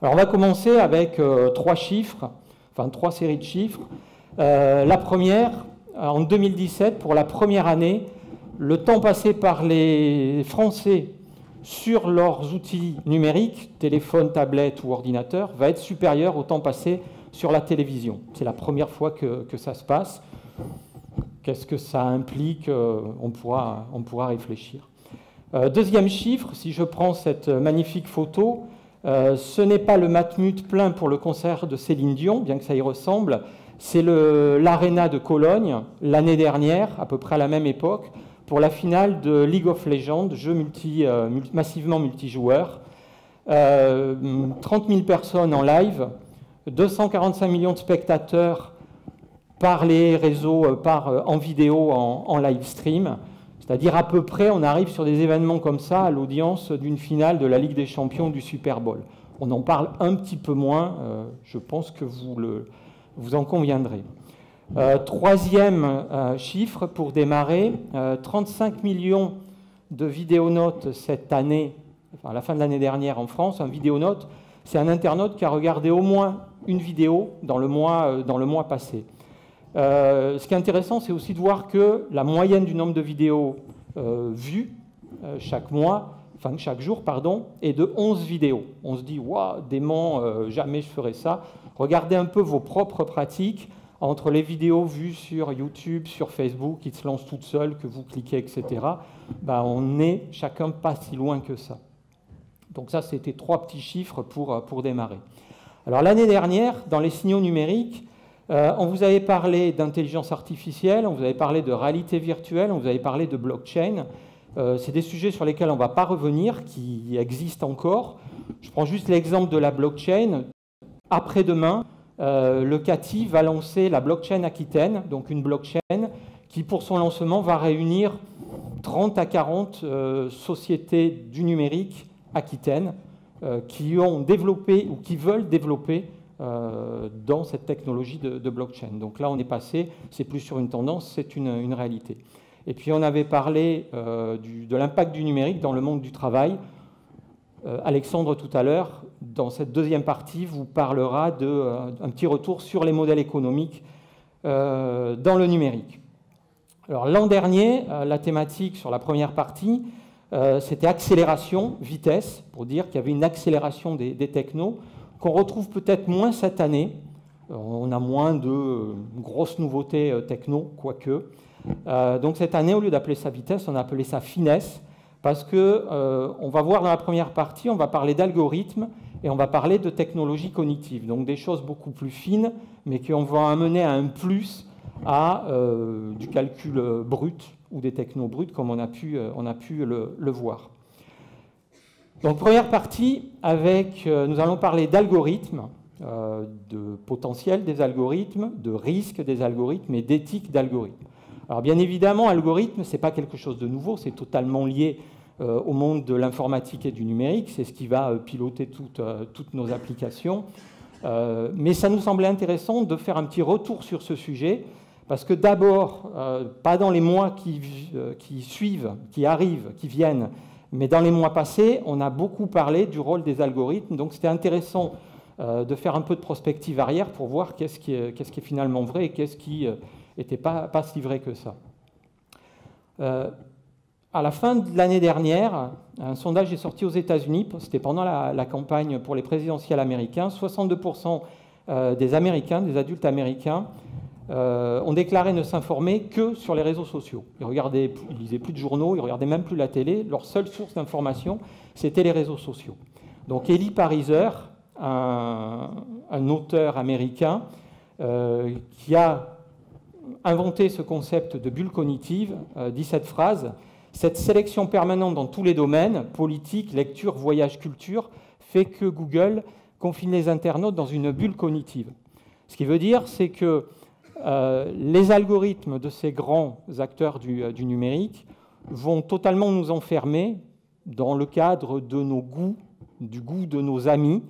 Alors on va commencer avec trois séries de chiffres. La première, en 2017, pour la première année, le temps passé par les Français sur leurs outils numériques, téléphone, tablette ou ordinateur, va être supérieur au temps passé sur la télévision. C'est la première fois que ça se passe. Qu'est-ce que ça implique? On pourra réfléchir. Deuxième chiffre, si je prends cette magnifique photo, ce n'est pas le Matmut plein pour le concert de Céline Dion, bien que ça y ressemble, c'est l'Arena de Cologne, l'année dernière, à peu près à la même époque, pour la finale de League of Legends, jeu massivement multijoueur. 30 000 personnes en live, 245 millions de spectateurs par les réseaux, en vidéo, en live stream. C'est-à-dire à peu près, on arrive sur des événements comme ça à l'audience d'une finale de la Ligue des Champions du Super Bowl. On en parle un petit peu moins, je pense que vous en conviendrez. Troisième chiffre pour démarrer, 35 millions de vidéonautes cette année, enfin à la fin de l'année dernière en France. Un vidéonaute, c'est un internaute qui a regardé au moins une vidéo dans le mois passé. Ce qui est intéressant, c'est aussi de voir que la moyenne du nombre de vidéos vues chaque jour, est de 11 vidéos. On se dit, waouh, dément, jamais je ferais ça. Regardez un peu vos propres pratiques entre les vidéos vues sur YouTube, sur Facebook, qui se lancent toutes seules, que vous cliquez, etc. On n'est chacun pas si loin que ça. Donc ça, c'était trois petits chiffres pour démarrer. Alors l'année dernière, dans les signaux numériques, on vous avait parlé d'intelligence artificielle, on vous avait parlé de réalité virtuelle, on vous avait parlé de blockchain. C'est des sujets sur lesquels on ne va pas revenir, qui existent encore. Je prends juste l'exemple de la blockchain. Après-demain, le CATI va lancer la blockchain Aquitaine, donc une blockchain qui, pour son lancement, va réunir 30 à 40 sociétés du numérique aquitaines qui ont développé ou qui veulent développer dans cette technologie de blockchain. Donc là, on est passé, c'est plus sur une tendance, c'est une réalité. Et puis, on avait parlé de l'impact du numérique dans le monde du travail. Alexandre, tout à l'heure, dans cette deuxième partie, vous parlera d'un petit retour sur les modèles économiques dans le numérique. Alors, l'an dernier, la thématique sur la première partie, c'était accélération, vitesse, pour dire qu'il y avait une accélération des technos, qu'on retrouve peut-être moins cette année. On a moins de grosses nouveautés techno, quoique. Donc cette année, au lieu d'appeler ça vitesse, on a appelé ça finesse, parce qu'on va voir dans la première partie, on va parler d'algorithmes et on va parler de technologies cognitives. Donc des choses beaucoup plus fines, mais qui vont amener à un plus à du calcul brut ou des technos bruts, comme on a pu le voir. Donc première partie, nous allons parler d'algorithmes, de potentiel des algorithmes, de risques des algorithmes et d'éthique d'algorithmes. Alors bien évidemment, algorithme, ce n'est pas quelque chose de nouveau, c'est totalement lié au monde de l'informatique et du numérique, c'est ce qui va piloter toutes nos applications. Mais ça nous semblait intéressant de faire un petit retour sur ce sujet, parce que d'abord, pas dans les mois qui suivent, qui arrivent, qui viennent, mais dans les mois passés, on a beaucoup parlé du rôle des algorithmes, donc c'était intéressant de faire un peu de prospective arrière pour voir qu'est-ce qui est finalement vrai et qu'est-ce qui n'était pas si vrai que ça. À la fin de l'année dernière, un sondage est sorti aux États-Unis, c'était pendant la campagne pour les présidentielles américaines, 62% des Américains, des adultes américains, ont déclaré ne s'informer que sur les réseaux sociaux. Ils lisaient plus de journaux, ils regardaient même plus la télé. Leur seule source d'information, c'était les réseaux sociaux. Donc Eli Pariser, un auteur américain, qui a inventé ce concept de bulle cognitive, dit cette phrase: « Cette sélection permanente dans tous les domaines, politique, lecture, voyage, culture, fait que Google confine les internautes dans une bulle cognitive. » Ce qui veut dire, c'est que les algorithmes de ces grands acteurs du numérique vont totalement nous enfermer dans le cadre de nos goûts, du goût de nos amis,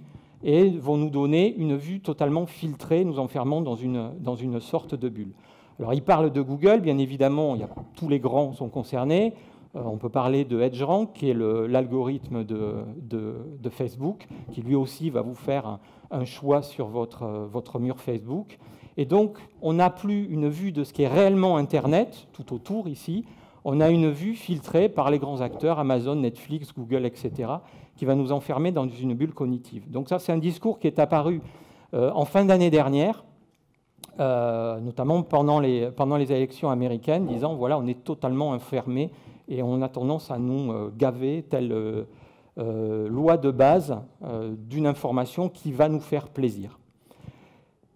et vont nous donner une vue totalement filtrée, nous enfermant dans une sorte de bulle. Alors, il parle de Google, bien évidemment, tous les grands sont concernés, On peut parler de EdgeRank, qui est l'algorithme de Facebook, qui lui aussi va vous faire un choix sur votre mur Facebook. Et donc, on n'a plus une vue de ce qui est réellement Internet, tout autour ici. On a une vue filtrée par les grands acteurs, Amazon, Netflix, Google, etc., qui va nous enfermer dans une bulle cognitive. Donc ça, c'est un discours qui est apparu en fin d'année dernière, notamment pendant les élections américaines, disant, voilà, on est totalement enfermé et on a tendance à nous gaver, telle loi de base d'une information qui va nous faire plaisir.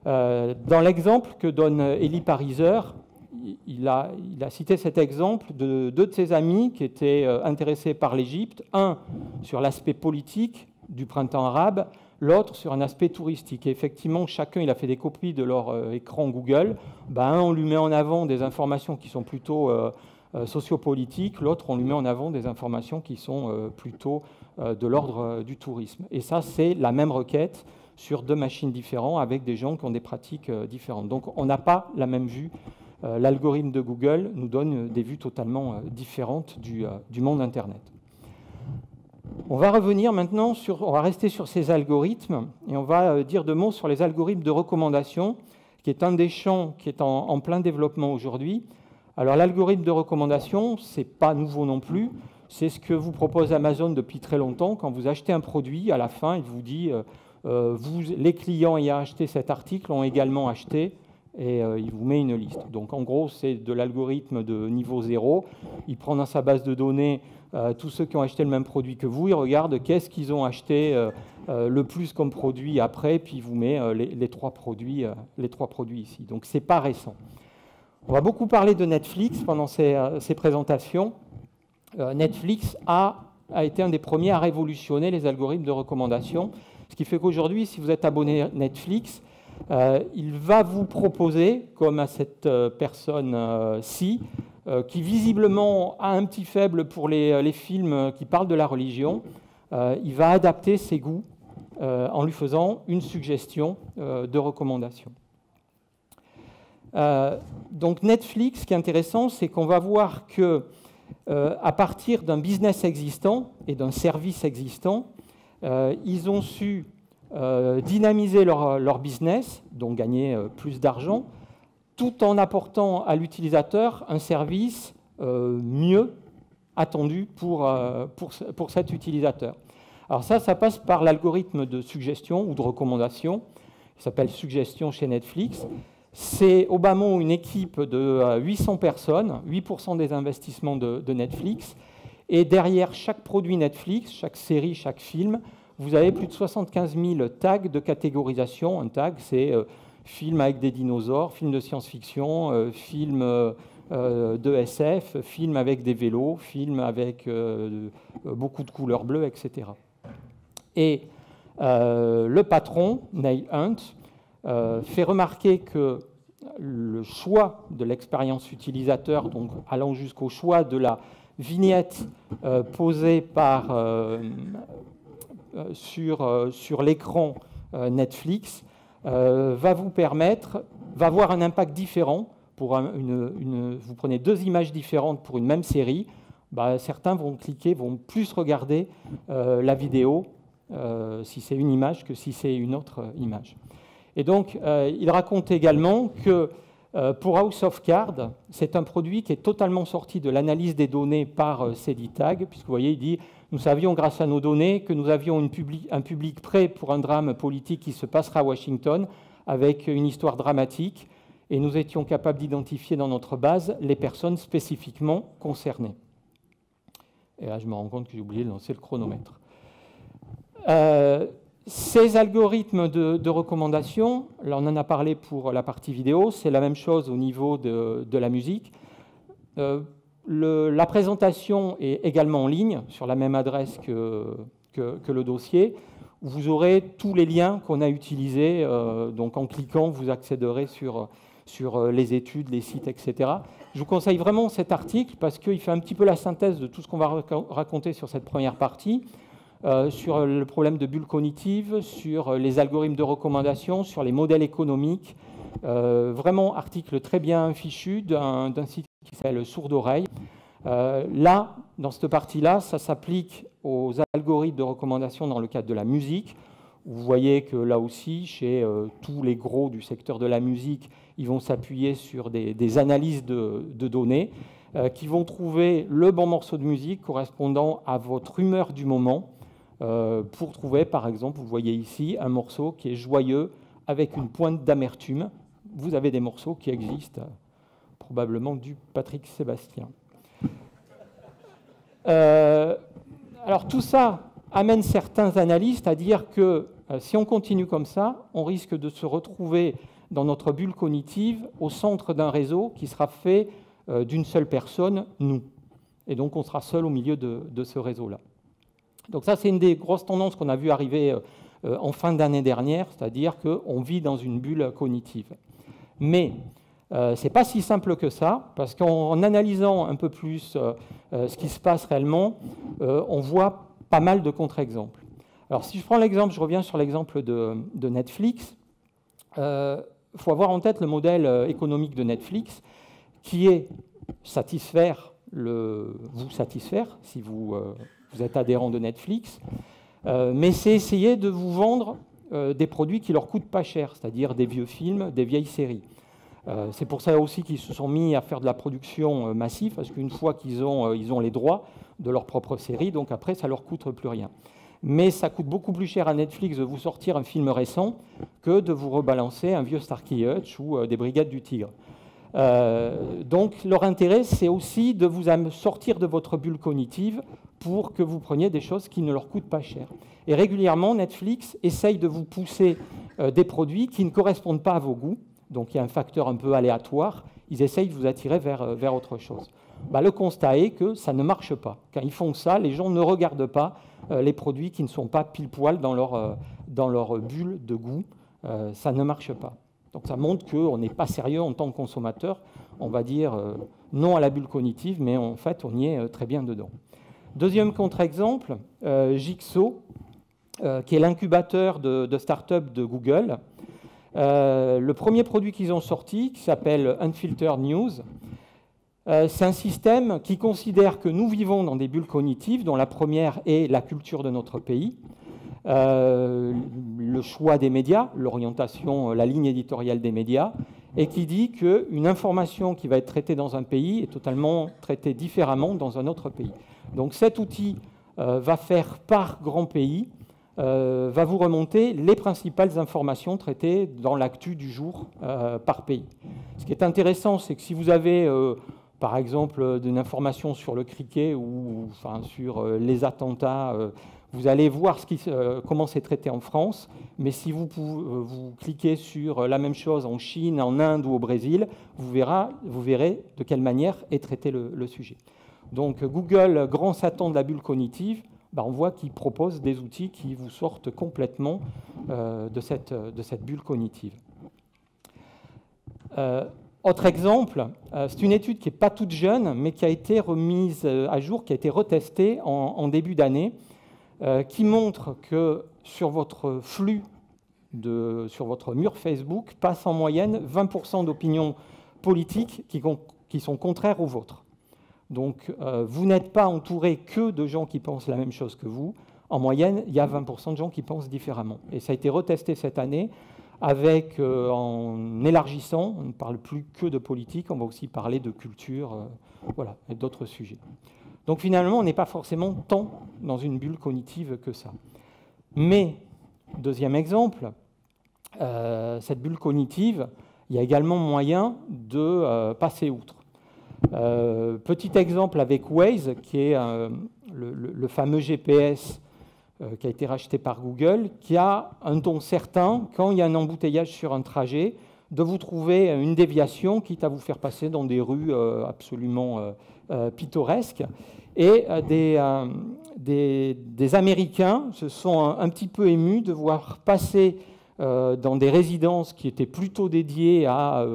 Dans l'exemple que donne Eli Pariser, il a cité cet exemple de deux de ses amis qui étaient intéressés par l'Égypte, un sur l'aspect politique du printemps arabe, l'autre sur un aspect touristique. Et effectivement, chacun il a fait des copies de leur écran Google. Un, on lui met en avant des informations qui sont plutôt sociopolitiques, l'autre, on lui met en avant des informations qui sont plutôt de l'ordre du tourisme. Et ça, c'est la même requête sur deux machines différentes avec des gens qui ont des pratiques différentes. Donc, on n'a pas la même vue. L'algorithme de Google nous donne des vues totalement différentes du monde Internet. On va revenir maintenant on va rester sur ces algorithmes et on va dire deux mots sur les algorithmes de recommandation, qui est un des champs qui est en plein développement aujourd'hui. Alors l'algorithme de recommandation, ce n'est pas nouveau non plus, c'est ce que vous propose Amazon depuis très longtemps. Quand vous achetez un produit, à la fin, il vous dit les clients ayant acheté cet article ont également acheté, et il vous met une liste. Donc en gros, c'est de l'algorithme de niveau 0. Il prend dans sa base de données tous ceux qui ont acheté le même produit que vous, il regarde qu'est-ce qu'ils ont acheté le plus comme produit après, puis il vous met les trois produits ici. Donc ce n'est pas récent. On va beaucoup parler de Netflix pendant ces présentations. Netflix a été un des premiers à révolutionner les algorithmes de recommandation, ce qui fait qu'aujourd'hui, si vous êtes abonné à Netflix, il va vous proposer, comme à cette personne-ci, qui visiblement a un petit faible pour les films qui parlent de la religion, il va adapter ses goûts en lui faisant une suggestion de recommandation. Donc Netflix, ce qui est intéressant, c'est qu'on va voir que à partir d'un business existant et d'un service existant, ils ont su dynamiser leur business, donc gagner plus d'argent, tout en apportant à l'utilisateur un service mieux attendu pour cet utilisateur. Alors ça passe par l'algorithme de suggestion ou de recommandation, qui s'appelle Suggestion chez Netflix. C'est au bas mot une équipe de 800 personnes, 8% des investissements de Netflix, et derrière chaque produit Netflix, chaque série, chaque film, vous avez plus de 75 000 tags de catégorisation. Un tag, c'est film avec des dinosaures, film de science-fiction, film de SF, film avec des vélos, film avec beaucoup de couleurs bleues, etc. Et le patron, Neil Hunt, fait remarquer que le choix de l'expérience utilisateur, donc allant jusqu'au choix de la vignette posée sur l'écran Netflix, va avoir un impact différent. Vous prenez deux images différentes pour une même série, certains vont cliquer, vont plus regarder la vidéo si c'est une image que si c'est une autre image. Et donc, il raconte également que pour House of Cards, c'est un produit qui est totalement sorti de l'analyse des données par Ceditag, puisque vous voyez, il dit « Nous savions grâce à nos données que nous avions un public prêt pour un drame politique qui se passera à Washington, avec une histoire dramatique, et nous étions capables d'identifier dans notre base les personnes spécifiquement concernées. » Et là, je me rends compte que j'ai oublié de lancer le chronomètre. Ces algorithmes de recommandation, là on en a parlé pour la partie vidéo, c'est la même chose au niveau de la musique. La présentation est également en ligne, sur la même adresse que le dossier, où vous aurez tous les liens qu'on a utilisés. Donc en cliquant, vous accéderez sur les études, les sites, etc. Je vous conseille vraiment cet article parce qu'il fait un petit peu la synthèse de tout ce qu'on va raconter sur cette première partie. Sur le problème de bulle cognitive, sur les algorithmes de recommandation, sur les modèles économiques. Vraiment, article très bien fichu d'un site qui s'appelle Sourd Oreille, Là, dans cette partie-là, ça s'applique aux algorithmes de recommandation dans le cadre de la musique. Vous voyez que là aussi, chez tous les gros du secteur de la musique, ils vont s'appuyer sur des analyses de données qui vont trouver le bon morceau de musique correspondant à votre humeur du moment pour trouver, par exemple, vous voyez ici, un morceau qui est joyeux avec une pointe d'amertume. Vous avez des morceaux qui existent, probablement du Patrick Sébastien. Alors tout ça amène certains analystes à dire que si on continue comme ça, on risque de se retrouver dans notre bulle cognitive au centre d'un réseau qui sera fait d'une seule personne, nous. Et donc on sera seul au milieu de ce réseau-là. Donc ça, c'est une des grosses tendances qu'on a vu arriver en fin d'année dernière, c'est-à-dire qu'on vit dans une bulle cognitive. Mais ce n'est pas si simple que ça, parce qu'en analysant un peu plus ce qui se passe réellement, on voit pas mal de contre-exemples. Alors si je prends l'exemple, je reviens sur l'exemple de Netflix, il faut avoir en tête le modèle économique de Netflix, qui est vous satisfaire si vous êtes adhérent de Netflix, mais c'est essayer de vous vendre des produits qui leur coûtent pas cher, c'est-à-dire des vieux films, des vieilles séries. C'est pour ça aussi qu'ils se sont mis à faire de la production massive, parce qu'une fois qu'ils ont les droits de leur propre série, donc après, ça ne leur coûte plus rien. Mais ça coûte beaucoup plus cher à Netflix de vous sortir un film récent que de vous rebalancer un vieux Starkey Hutch ou des Brigades du Tigre. Donc leur intérêt, c'est aussi de vous sortir de votre bulle cognitive pour que vous preniez des choses qui ne leur coûtent pas cher. Et régulièrement, Netflix essaye de vous pousser des produits qui ne correspondent pas à vos goûts. Donc il y a un facteur un peu aléatoire. Ils essayent de vous attirer vers autre chose. Le constat est que ça ne marche pas. Quand ils font ça, les gens ne regardent pas les produits qui ne sont pas pile-poil dans leur bulle de goût. Ça ne marche pas. Donc ça montre qu'on n'est pas sérieux en tant que consommateur. On va dire non à la bulle cognitive, mais en fait, on y est très bien dedans. Deuxième contre-exemple, Jigsaw, qui est l'incubateur de start-up de Google. Le premier produit qu'ils ont sorti, qui s'appelle Unfiltered News, c'est un système qui considère que nous vivons dans des bulles cognitives, dont la première est la culture de notre pays, le choix des médias, l'orientation, la ligne éditoriale des médias, et qui dit qu'une information qui va être traitée dans un pays est totalement traitée différemment dans un autre pays. Donc cet outil va faire par grand pays, va vous remonter les principales informations traitées dans l'actu du jour par pays. Ce qui est intéressant, c'est que si vous avez, par exemple, une information sur le cricket ou sur les attentats, vous allez voir comment c'est traité en France, mais si vous cliquez sur la même chose en Chine, en Inde ou au Brésil, vous verrez de quelle manière est traité le sujet. Donc Google, grand Satan de la bulle cognitive, on voit qu'il propose des outils qui vous sortent complètement de cette bulle cognitive. Autre exemple, c'est une étude qui n'est pas toute jeune, mais qui a été remise à jour, qui a été retestée en début d'année, qui montre que sur votre flux, sur votre mur Facebook, passe en moyenne 20% d'opinions politiques qui sont contraires aux vôtres. Donc, vous n'êtes pas entouré que de gens qui pensent la même chose que vous. En moyenne, il y a 20% de gens qui pensent différemment. Et ça a été retesté cette année avec, en élargissant, on ne parle plus que de politique, on va aussi parler de culture, voilà, et d'autres sujets. Donc finalement, on n'est pas forcément tant dans une bulle cognitive que ça. Mais, deuxième exemple, cette bulle cognitive, il y a également moyen de passer outre. Petit exemple avec Waze, qui est le fameux GPS qui a été racheté par Google, qui a un don certain, quand il y a un embouteillage sur un trajet, de vous trouver une déviation, quitte à vous faire passer dans des rues absolument pittoresques. Et des Américains se sont un petit peu émus de voir passer dans des résidences qui étaient plutôt dédiées à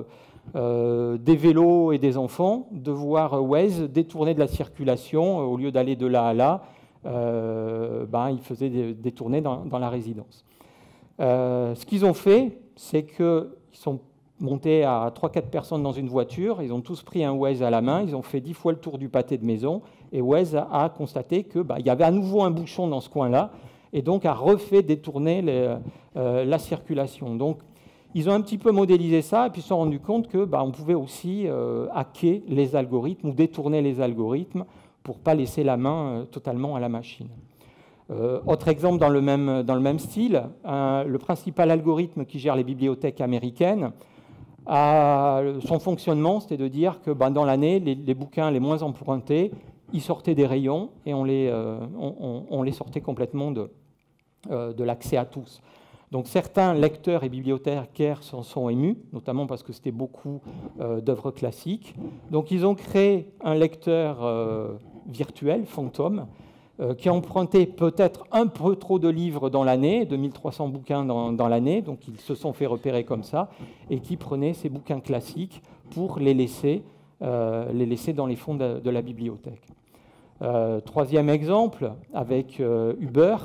des vélos et des enfants, de voir Waze détourner de la circulation, au lieu d'aller de là à là, il faisait détourner dans la résidence. Ce qu'ils ont fait, c'est qu'ils sont monté à 3-4 personnes dans une voiture, ils ont tous pris un Waze à la main, ils ont fait 10 fois le tour du pâté de maison, et Waze a constaté qu'il y avait à nouveau un bouchon dans ce coin-là, et donc a refait détourner la circulation. Donc, ils ont un petit peu modélisé ça, et puis se sont rendus compte qu'on pouvait aussi hacker les algorithmes ou détourner les algorithmes pour ne pas laisser la main totalement à la machine. Autre exemple dans le même style, le principal algorithme qui gère les bibliothèques américaines, son fonctionnement, c'était de dire que dans l'année, les bouquins les moins empruntés, ils sortaient des rayons et on les sortait complètement de l'accès à tous. Donc certains lecteurs et bibliothécaires s'en sont émus, notamment parce que c'était beaucoup d'œuvres classiques. Donc ils ont créé un lecteur virtuel, fantôme, qui empruntait peut-être un peu trop de livres dans l'année, 2300 bouquins dans l'année, donc ils se sont fait repérer comme ça, et qui prenait ces bouquins classiques pour les laisser dans les fonds de la bibliothèque. Troisième exemple, avec Uber,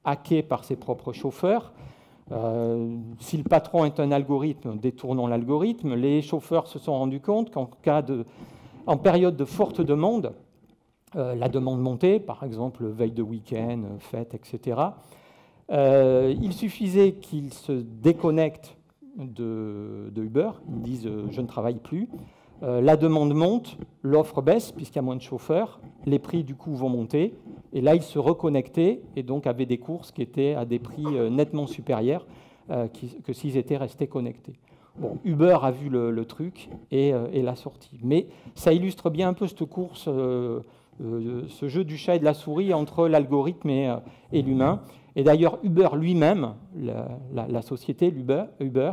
hacké par ses propres chauffeurs. Si le patron est un algorithme, détournons l'algorithme, les chauffeurs se sont rendus compte qu'en période de forte demande, la demande montait, par exemple veille de week-end, fête, etc. Il suffisait qu'ils se déconnectent de Uber, ils disent je ne travaille plus, la demande monte, l'offre baisse puisqu'il y a moins de chauffeurs, les prix du coup vont monter, et là ils se reconnectaient et donc avaient des courses qui étaient à des prix nettement supérieurs que s'ils étaient restés connectés. Bon, Uber a vu le truc et l'a sorti. Mais ça illustre bien un peu cette course, ce jeu du chat et de la souris entre l'algorithme et l'humain. Et d'ailleurs, Uber lui-même, la société Uber,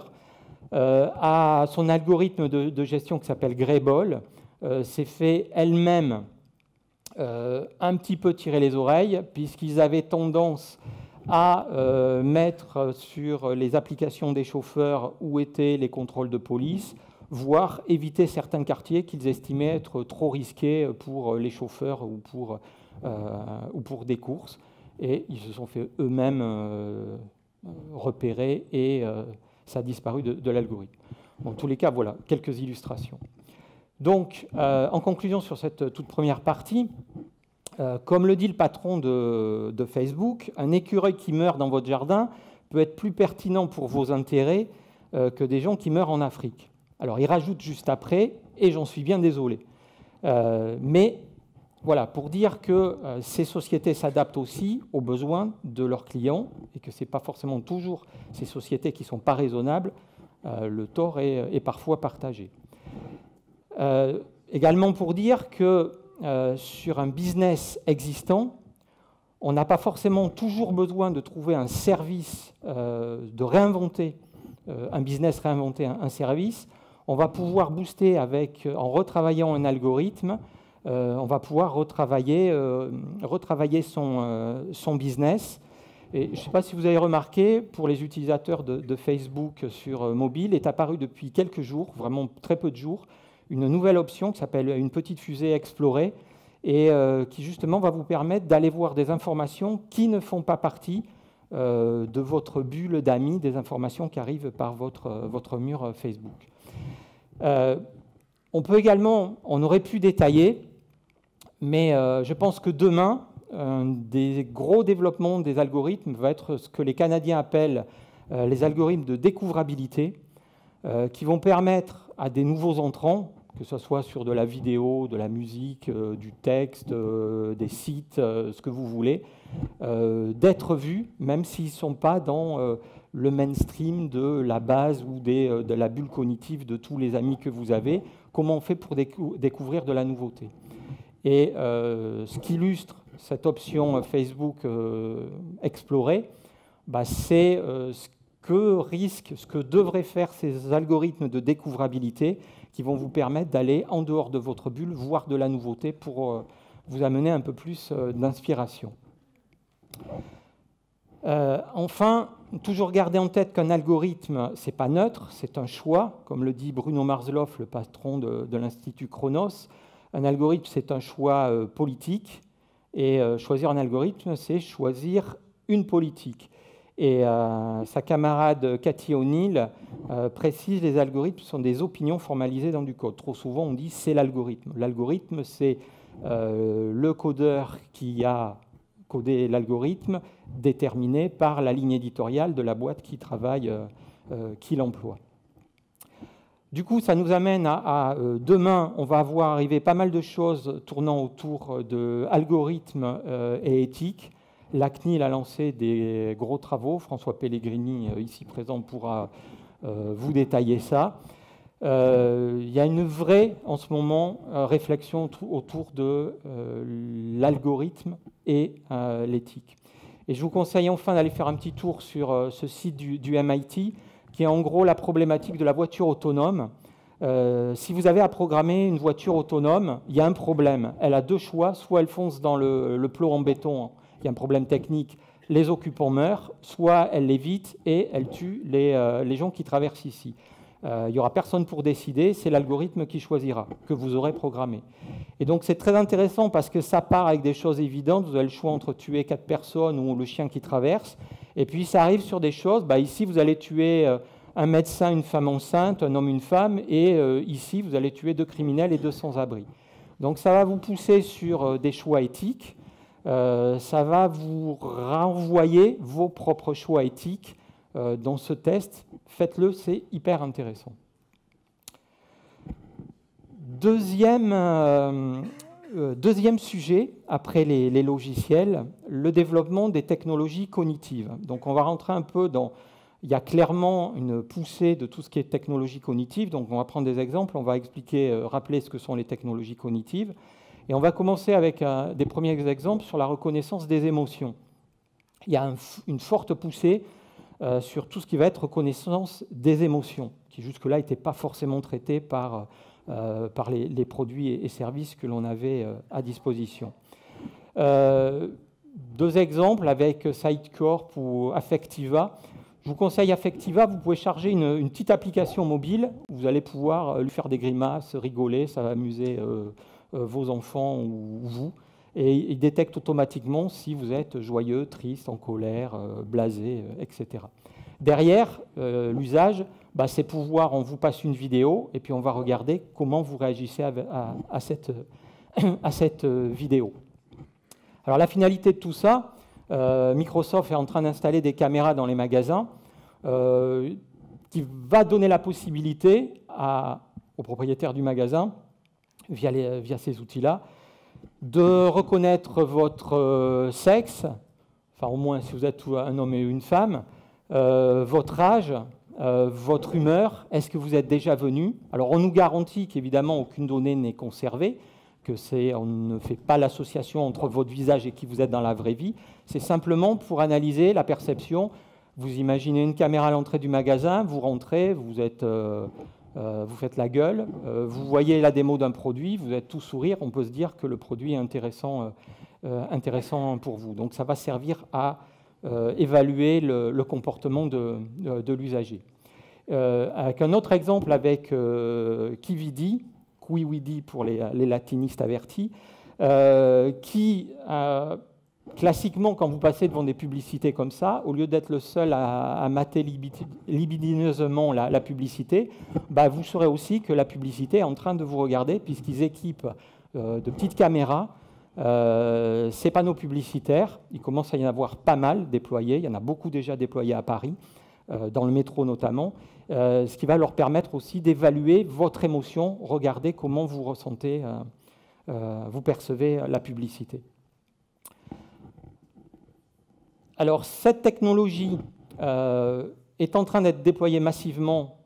a son algorithme de gestion qui s'appelle Greyball, s'est fait elle-même un petit peu tirer les oreilles, puisqu'ils avaient tendance à mettre sur les applications des chauffeurs où étaient les contrôles de police, voire éviter certains quartiers qu'ils estimaient être trop risqués pour les chauffeurs ou pour des courses. Et ils se sont fait eux-mêmes repérer et ça a disparu de l'algorithme. En tous les cas, voilà, quelques illustrations. Donc, en conclusion sur cette toute première partie, comme le dit le patron de Facebook, un écureuil qui meurt dans votre jardin peut être plus pertinent pour vos intérêts que des gens qui meurent en Afrique. Alors, il rajoute juste après, et j'en suis bien désolé. Mais voilà, pour dire que ces sociétés s'adaptent aussi aux besoins de leurs clients et que ce n'est pas forcément toujours ces sociétés qui ne sont pas raisonnables, le tort est parfois partagé. Également pour dire que sur un business existant, on n'a pas forcément toujours besoin de trouver un service, de réinventer un business, réinventer un service. On va pouvoir booster en retravaillant un algorithme, on va pouvoir retravailler son business. Et je ne sais pas si vous avez remarqué, pour les utilisateurs de Facebook sur mobile, est apparue depuis quelques jours, vraiment très peu de jours, une nouvelle option qui s'appelle une petite fusée explorer et qui justement va vous permettre d'aller voir des informations qui ne font pas partie de votre bulle d'amis, des informations qui arrivent par votre mur Facebook. On peut également, on aurait pu détailler, mais je pense que demain, un des gros développements des algorithmes va être ce que les Canadiens appellent les algorithmes de découvrabilité, qui vont permettre à des nouveaux entrants, que ce soit sur de la vidéo, de la musique, du texte, des sites, ce que vous voulez, d'être vus, même s'ils ne sont pas dans le mainstream de la base ou de la bulle cognitive de tous les amis que vous avez. Comment on fait pour découvrir de la nouveauté? Et ce qui illustre cette option Facebook Explorer, c'est ce que devraient faire ces algorithmes de découvrabilité qui vont vous permettre d'aller en dehors de votre bulle, voir de la nouveauté pour vous amener un peu plus d'inspiration. Enfin, toujours garder en tête qu'un algorithme, ce n'est pas neutre, c'est un choix, comme le dit Bruno Marsloff, le patron de l'Institut Chronos. Un algorithme, c'est un choix politique, et choisir un algorithme, c'est choisir une politique. Et sa camarade Cathy O'Neill précise, les algorithmes sont des opinions formalisées dans du code. Trop souvent, on dit c'est l'algorithme. L'algorithme, c'est le codeur qui a codé l'algorithme déterminé par la ligne éditoriale de la boîte qui travaille, qui l'emploie. Du coup, ça nous amène à demain, on va voir arriver pas mal de choses tournant autour de algorithmes et éthique. La CNIL a lancé des gros travaux. François Pellegrini, ici présent, pourra vous détailler ça. Il y a une vraie, en ce moment, réflexion autour de l'algorithme et l'éthique. Et je vous conseille enfin d'aller faire un petit tour sur ce site du MIT, qui est en gros la problématique de la voiture autonome. Si vous avez à programmer une voiture autonome, il y a un problème. Elle a deux choix, soit elle fonce dans le plot en béton, il y a un problème technique, les occupants meurent, soit elle l'évite et elle tue les gens qui traversent ici. Il n'y aura personne pour décider, c'est l'algorithme qui choisira, que vous aurez programmé. Et donc c'est très intéressant parce que ça part avec des choses évidentes, vous avez le choix entre tuer 4 personnes ou le chien qui traverse, et puis ça arrive sur des choses, ici vous allez tuer un médecin, une femme enceinte, un homme, une femme, et ici vous allez tuer 2 criminels et 2 sans-abri. Donc ça va vous pousser sur des choix éthiques, ça va vous renvoyer vos propres choix éthiques dans ce test. Faites-le, c'est hyper intéressant. Deuxième sujet, après les logiciels, le développement des technologies cognitives. Donc on va rentrer un peu dans... Il y a clairement une poussée de tout ce qui est technologie cognitive. Donc on va prendre des exemples, on va expliquer, rappeler ce que sont les technologies cognitives. Et on va commencer avec des premiers exemples sur la reconnaissance des émotions. Il y a une forte poussée sur tout ce qui va être reconnaissance des émotions, qui jusque-là n'était pas forcément traité par les produits et services que l'on avait à disposition. 2 exemples avec Sitecorp ou Affectiva. Je vous conseille Affectiva, vous pouvez charger une petite application mobile, vous allez pouvoir lui faire des grimaces, rigoler, ça va amuser vos enfants ou vous. Et il détecte automatiquement si vous êtes joyeux, triste, en colère, blasé, etc. Derrière, l'usage, c'est pouvoir, on vous passe une vidéo et puis on va regarder comment vous réagissez à cette vidéo. Alors la finalité de tout ça, Microsoft est en train d'installer des caméras dans les magasins qui va donner la possibilité aux propriétaires du magasin, via ces outils-là, de reconnaître votre sexe, enfin au moins si vous êtes un homme et une femme, votre âge, votre humeur, est-ce que vous êtes déjà venu? Alors on nous garantit qu'évidemment aucune donnée n'est conservée, on ne fait pas l'association entre votre visage et qui vous êtes dans la vraie vie, c'est simplement pour analyser la perception. Vous imaginez une caméra à l'entrée du magasin, vous rentrez, vous faites la gueule, vous voyez la démo d'un produit, vous êtes tout sourire, on peut se dire que le produit est intéressant pour vous. Donc ça va servir à évaluer le comportement de l'usager. Avec un autre exemple avec Quividi pour les latinistes avertis, qui, classiquement, quand vous passez devant des publicités comme ça, au lieu d'être le seul à mater libidineusement la publicité, vous saurez aussi que la publicité est en train de vous regarder, puisqu'ils équipent de petites caméras ces panneaux publicitaires. Il commence à y en avoir pas mal déployés, il y en a beaucoup déjà déployés à Paris, dans le métro notamment, ce qui va leur permettre aussi d'évaluer votre émotion, regarder comment vous ressentez, vous percevez la publicité. Alors, cette technologie est en train d'être déployée massivement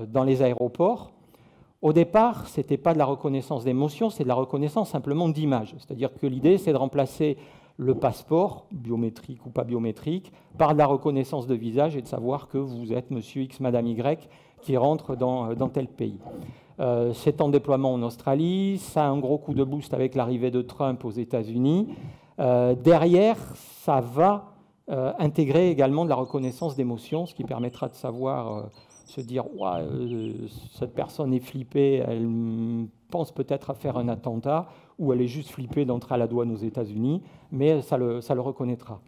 dans les aéroports. Au départ, ce n'était pas de la reconnaissance d'émotion, c'est de la reconnaissance simplement d'images. C'est-à-dire que l'idée, c'est de remplacer le passeport, biométrique ou pas biométrique, par de la reconnaissance de visage et de savoir que vous êtes monsieur X, madame Y, qui rentre dans tel pays. C'est en déploiement en Australie, ça a un gros coup de boost avec l'arrivée de Trump aux États-Unis. Derrière, ça va intégrer également de la reconnaissance d'émotions, ce qui permettra de savoir, se dire cette personne est flippée, elle pense peut-être à faire un attentat, ou elle est juste flippée d'entrer à la douane aux États-Unis, mais ça le reconnaîtra.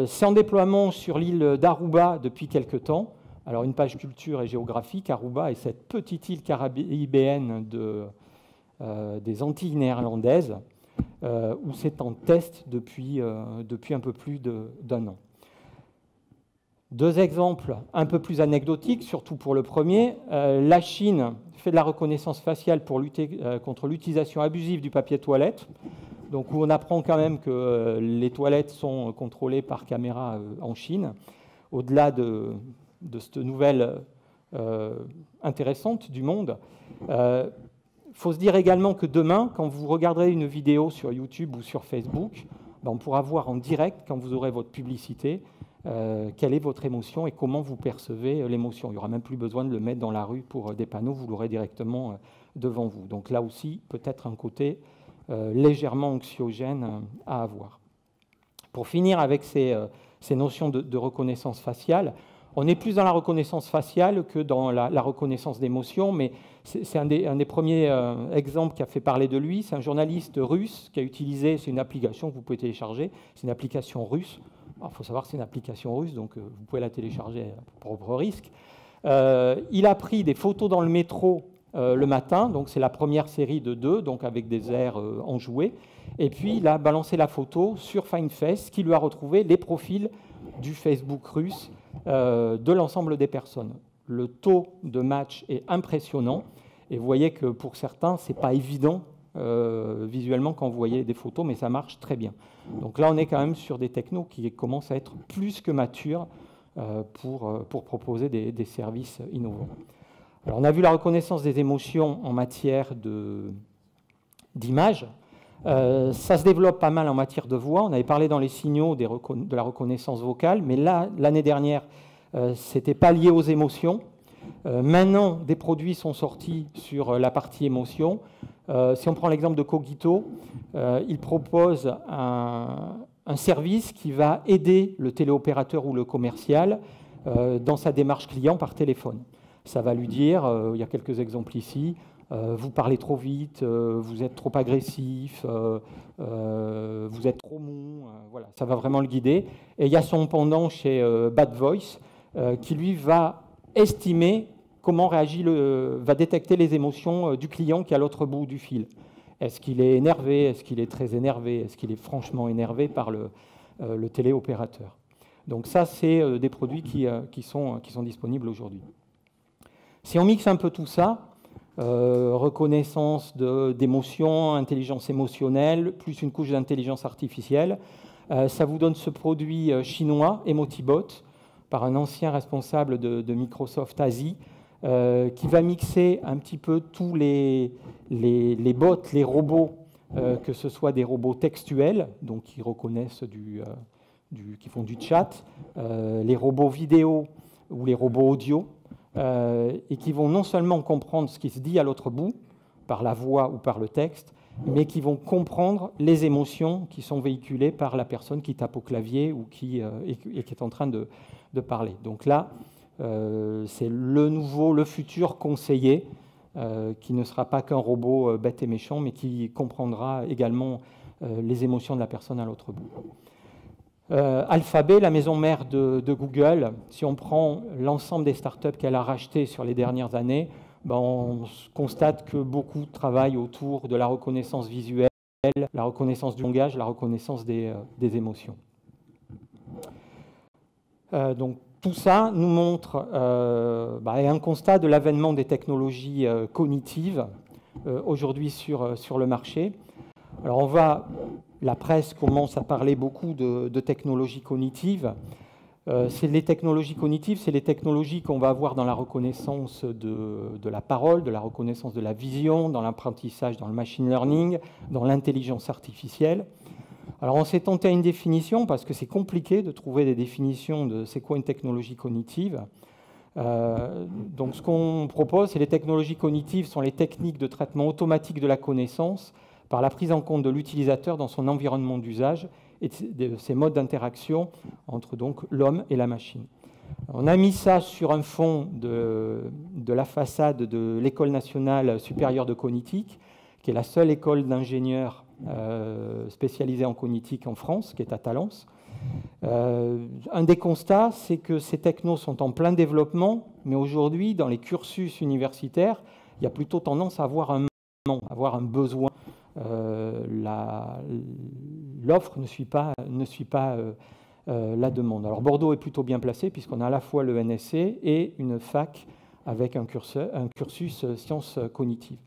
C'est en déploiement sur l'île d'Aruba depuis quelque temps. Alors une page culture et géographique, Aruba est cette petite île caribéenne des Antilles néerlandaises, où c'est en test depuis un peu plus d'un an. Deux exemples un peu plus anecdotiques, surtout pour le premier. La Chine fait de la reconnaissance faciale pour lutter contre l'utilisation abusive du papier toilette, donc où on apprend quand même que les toilettes sont contrôlées par caméra en Chine. Au-delà de cette nouvelle intéressante du monde, il faut se dire également que demain, quand vous regarderez une vidéo sur YouTube ou sur Facebook, on pourra voir en direct, quand vous aurez votre publicité, quelle est votre émotion et comment vous percevez l'émotion. Il n'y aura même plus besoin de le mettre dans la rue pour des panneaux, vous l'aurez directement devant vous. Donc là aussi, peut-être un côté légèrement anxiogène à avoir. Pour finir avec ces notions de reconnaissance faciale, on est plus dans la reconnaissance faciale que dans la reconnaissance d'émotion, mais c'est un des premiers exemples qui a fait parler de lui. C'est un journaliste russe qui a utilisé, c'est une application que vous pouvez télécharger, c'est une application russe. Il faut savoir que c'est une application russe, donc vous pouvez la télécharger à votre propre risque. Il a pris des photos dans le métro le matin, donc c'est la première série de 2, donc avec des airs enjoués. Et puis il a balancé la photo sur FindFace, qui lui a retrouvé les profils du Facebook russe de l'ensemble des personnes. Le taux de match est impressionnant, et vous voyez que pour certains, ce n'est pas évident visuellement quand vous voyez des photos, mais ça marche très bien. Donc là, on est quand même sur des technos qui commencent à être plus que matures pour proposer des services innovants. Alors, on a vu la reconnaissance des émotions en matière d'image. Ça se développe pas mal en matière de voix. On avait parlé dans les signaux de la reconnaissance vocale, mais là, l'année dernière, ce n'était pas lié aux émotions. Maintenant, des produits sont sortis sur la partie émotion. Si on prend l'exemple de Cogito, il propose un service qui va aider le téléopérateur ou le commercial dans sa démarche client par téléphone. Ça va lui dire, il y a quelques exemples ici, vous parlez trop vite, vous êtes trop agressif, vous êtes trop mou, voilà, ça va vraiment le guider. Et il y a son pendant chez Bad Voice qui lui va estimer comment va détecter les émotions du client qui est à l'autre bout du fil. Est-ce qu'il est énervé? Est-ce qu'il est très énervé? Est-ce qu'il est franchement énervé par le téléopérateur? Donc ça, c'est des produits qui sont disponibles aujourd'hui. Si on mixe un peu tout ça, reconnaissance d'émotions, intelligence émotionnelle, plus une couche d'intelligence artificielle, ça vous donne ce produit chinois, Emotibot, par un ancien responsable de Microsoft Asie, qui va mixer un petit peu tous les bots, les robots, que ce soit des robots textuels, donc qui reconnaissent qui font du chat, les robots vidéo ou les robots audio, et qui vont non seulement comprendre ce qui se dit à l'autre bout, par la voix ou par le texte, mais qui vont comprendre les émotions qui sont véhiculées par la personne qui tape au clavier ou qui est en train de parler. Donc là, c'est le futur conseiller, qui ne sera pas qu'un robot bête et méchant, mais qui comprendra également les émotions de la personne à l'autre bout. Alphabet, la maison mère de Google, si on prend l'ensemble des startups qu'elle a rachetées sur les dernières années, on constate que beaucoup travaillent autour de la reconnaissance visuelle, la reconnaissance du langage, la reconnaissance des émotions. Donc tout ça nous montre un constat de l'avènement des technologies cognitives aujourd'hui sur le marché. Alors la presse commence à parler beaucoup de technologies cognitives. Les technologies cognitives, c'est les technologies qu'on va avoir dans la reconnaissance de la parole, de la reconnaissance de la vision, dans l'apprentissage, dans le machine learning, dans l'intelligence artificielle. Alors on s'est tenté à une définition parce que c'est compliqué de trouver des définitions de c'est quoi une technologie cognitive. Donc ce qu'on propose, c'est les technologies cognitives sont les techniques de traitement automatique de la connaissance par la prise en compte de l'utilisateur dans son environnement d'usage et de ses modes d'interaction entre donc l'homme et la machine. On a mis ça sur un fond de la façade de l'École nationale supérieure de cognitique, qui est la seule école d'ingénieurs spécialisée en cognitique en France, qui est à Talence. Un des constats, c'est que ces technos sont en plein développement, mais aujourd'hui, dans les cursus universitaires, il y a plutôt tendance à avoir un besoin. L'offre ne suit pas la demande. Alors Bordeaux est plutôt bien placé puisqu'on a à la fois le NSC et une fac avec un cursus sciences cognitives.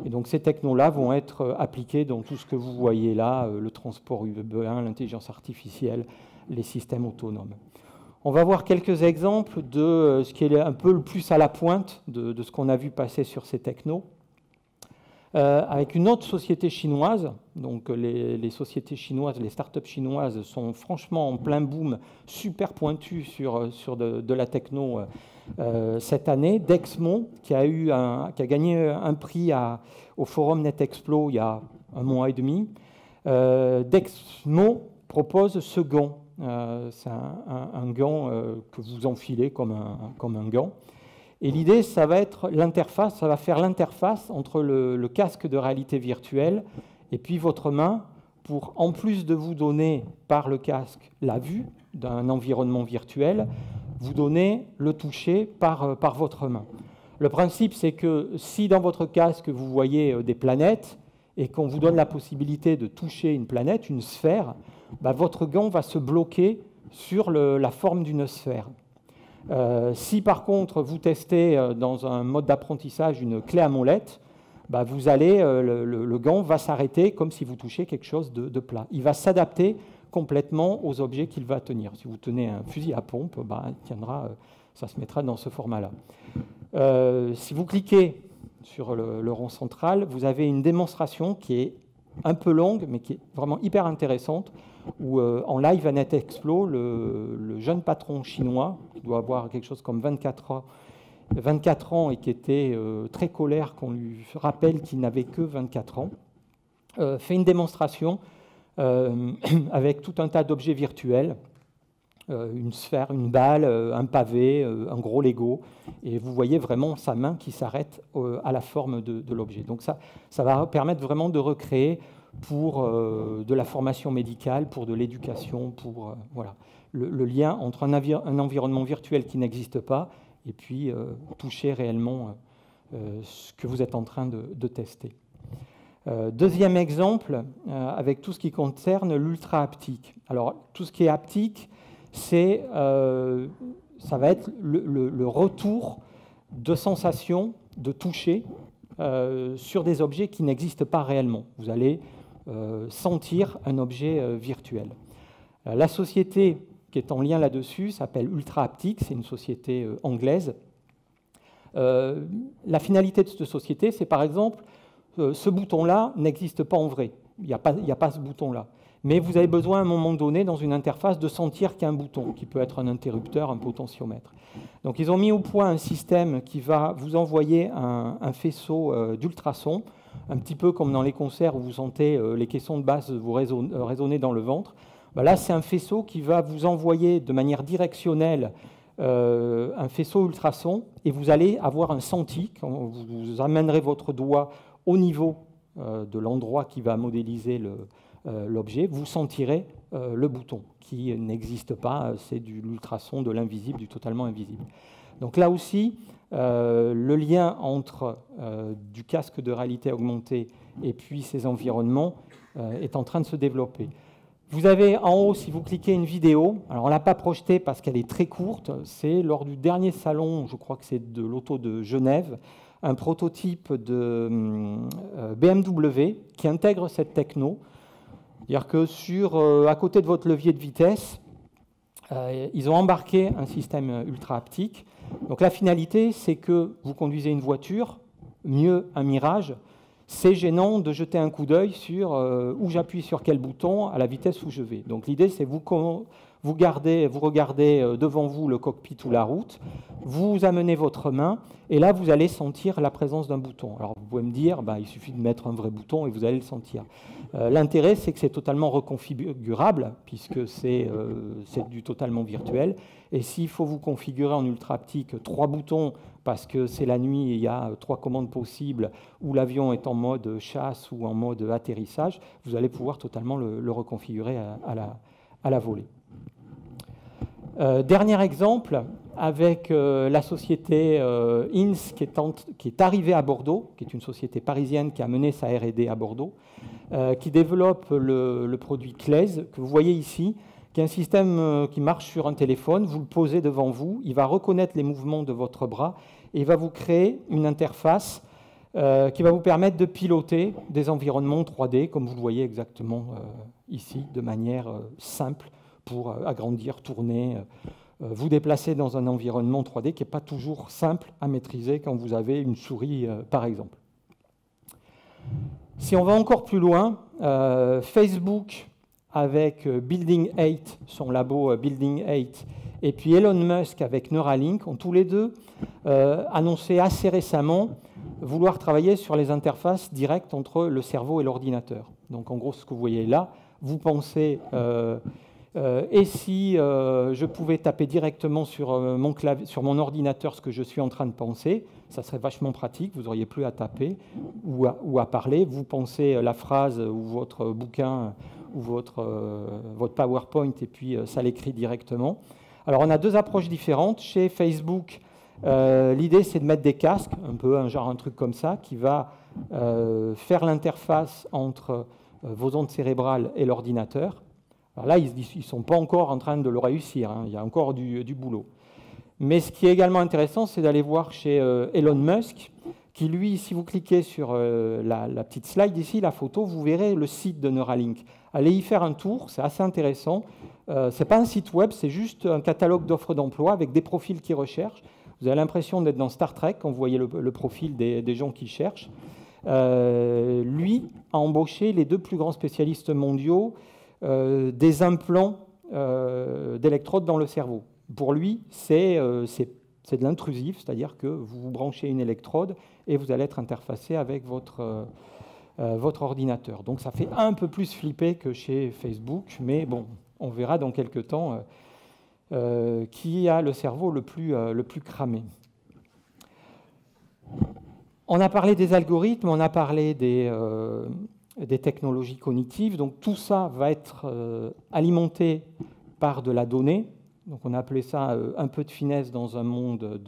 Et donc ces technos-là vont être appliqués dans tout ce que vous voyez là, le transport urbain, l'intelligence artificielle, les systèmes autonomes. On va voir quelques exemples de ce qui est un peu le plus à la pointe de ce qu'on a vu passer sur ces technos. Avec une autre société chinoise, donc les sociétés chinoises, les startups chinoises sont franchement en plein boom, super pointues sur de la techno cette année. Dexmo, qui a gagné un prix au Forum NetExplo il y a un mois et demi. Dexmo propose ce gant. C'est un gant que vous enfilez comme un gant. Et l'idée, ça va être l'interface, ça va faire l'interface entre le casque de réalité virtuelle et puis votre main pour, en plus de vous donner par le casque la vue d'un environnement virtuel, vous donner le toucher par votre main. Le principe, c'est que si dans votre casque, vous voyez des planètes et qu'on vous donne la possibilité de toucher une planète, une sphère, bah, votre gant va se bloquer sur la forme d'une sphère. Si par contre vous testez dans un mode d'apprentissage une clé à molette, bah, vous allez, le gant va s'arrêter comme si vous touchiez quelque chose de plat. Il va s'adapter complètement aux objets qu'il va tenir. Si vous tenez un fusil à pompe, bah, il tiendra, ça se mettra dans ce format-là. Si vous cliquez sur le rond central, vous avez une démonstration qui est un peu longue, mais qui est vraiment hyper intéressante, où en live à NetExplo, le jeune patron chinois, qui doit avoir quelque chose comme 24 ans et qui était très colère qu'on lui rappelle qu'il n'avait que 24 ans, fait une démonstration avec tout un tas d'objets virtuels, une sphère, une balle, un pavé, un gros Lego, et vous voyez vraiment sa main qui s'arrête à la forme de l'objet. Donc ça va permettre vraiment de recréer pour de la formation médicale, pour de l'éducation, pour voilà, le lien entre un environnement virtuel qui n'existe pas et puis toucher réellement ce que vous êtes en train de tester. Deuxième exemple, avec tout ce qui concerne l'ultra-haptique. Alors, tout ce qui est haptique, ça va être le retour de sensations, de toucher sur des objets qui n'existent pas réellement. Vous allez sentir un objet virtuel. La société qui est en lien là-dessus s'appelle Ultra Haptic, c'est une société anglaise. La finalité de cette société, c'est par exemple, ce bouton-là n'existe pas en vrai. Il n'y a pas ce bouton-là. Mais vous avez besoin à un moment donné, dans une interface, de sentir qu'il y a un bouton, qui peut être un interrupteur, un potentiomètre. Donc ils ont mis au point un système qui va vous envoyer un faisceau d'ultrasons, un petit peu comme dans les concerts où vous sentez les caissons de basse vous résonner dans le ventre. Ben là, c'est un faisceau qui va vous envoyer de manière directionnelle un faisceau ultrason et vous allez avoir un senti. Quand vous amènerez votre doigt au niveau de l'endroit qui va modéliser l'objet, vous sentirez le bouton qui n'existe pas, c'est de l'ultrason, de l'invisible, du totalement invisible. Donc là aussi, le lien entre du casque de réalité augmentée et puis ces environnements est en train de se développer. Vous avez en haut, si vous cliquez, une vidéo. Alors on ne l'a pas projetée parce qu'elle est très courte. C'est lors du dernier salon, je crois que c'est de l'auto de Genève, un prototype de BMW qui intègre cette techno. C'est-à-dire que à côté de votre levier de vitesse, ils ont embarqué un système ultra haptique. Donc la finalité, c'est que vous conduisez une voiture, mieux un Mirage. C'est gênant de jeter un coup d'œil sur où j'appuie sur quel bouton à la vitesse où je vais. Donc l'idée, c'est vous regardez devant vous le cockpit ou la route, vous amenez votre main et là, vous allez sentir la présence d'un bouton. Alors vous pouvez me dire, il suffit de mettre un vrai bouton et vous allez le sentir. L'intérêt, c'est que c'est totalement reconfigurable puisque c'est du totalement virtuel. Et s'il faut vous configurer en ultra haptique 3 boutons parce que c'est la nuit et il y a 3 commandes possibles ou l'avion est en mode chasse ou en mode atterrissage, vous allez pouvoir totalement le reconfigurer à la volée. Dernier exemple, avec la société INS qui est arrivée à Bordeaux, qui est une société parisienne qui a mené sa R&D à Bordeaux, qui développe le produit Claise, que vous voyez ici, qui est un système qui marche sur un téléphone. Vous le posez devant vous, il va reconnaître les mouvements de votre bras et il va vous créer une interface qui va vous permettre de piloter des environnements 3D, comme vous le voyez exactement ici, de manière simple, pour agrandir, tourner, vous déplacer dans un environnement 3D qui n'est pas toujours simple à maîtriser quand vous avez une souris, par exemple. Si on va encore plus loin, Facebook avec Building 8, son labo Building 8, et puis Elon Musk avec Neuralink ont tous les deux annoncé assez récemment vouloir travailler sur les interfaces directes entre le cerveau et l'ordinateur. Donc en gros, ce que vous voyez là, vous pensez, et si je pouvais taper directement sur mon ordinateur ce que je suis en train de penser, ça serait vachement pratique, vous n'auriez plus à taper ou à parler, vous pensez la phrase ou votre bouquin ou votre PowerPoint et puis ça l'écrit directement. Alors on a deux approches différentes. Chez Facebook, l'idée c'est de mettre des casques, un peu un truc comme ça, qui va faire l'interface entre vos ondes cérébrales et l'ordinateur. Alors là, ils ne sont pas encore en train de le réussir, hein. Il y a encore du boulot. Mais ce qui est également intéressant, c'est d'aller voir chez Elon Musk, qui lui, si vous cliquez sur la petite slide ici, la photo, vous verrez le site de Neuralink. Allez y faire un tour, c'est assez intéressant. Ce n'est pas un site web, c'est juste un catalogue d'offres d'emploi avec des profils qui recherchent. Vous avez l'impression d'être dans Star Trek quand vous voyez le profil des gens qui cherchent. Lui a embauché les deux plus grands spécialistes mondiaux des implants d'électrodes dans le cerveau. Pour lui, c'est de l'intrusif, c'est-à-dire que vous branchez une électrode et vous allez être interfacé avec votre ordinateur. Donc ça fait un peu plus flipper que chez Facebook, mais bon, on verra dans quelques temps qui a le cerveau le plus cramé. On a parlé des algorithmes, on a parlé des technologies cognitives. Donc tout ça va être alimenté par de la donnée. Donc on a appelé ça un peu de finesse dans un monde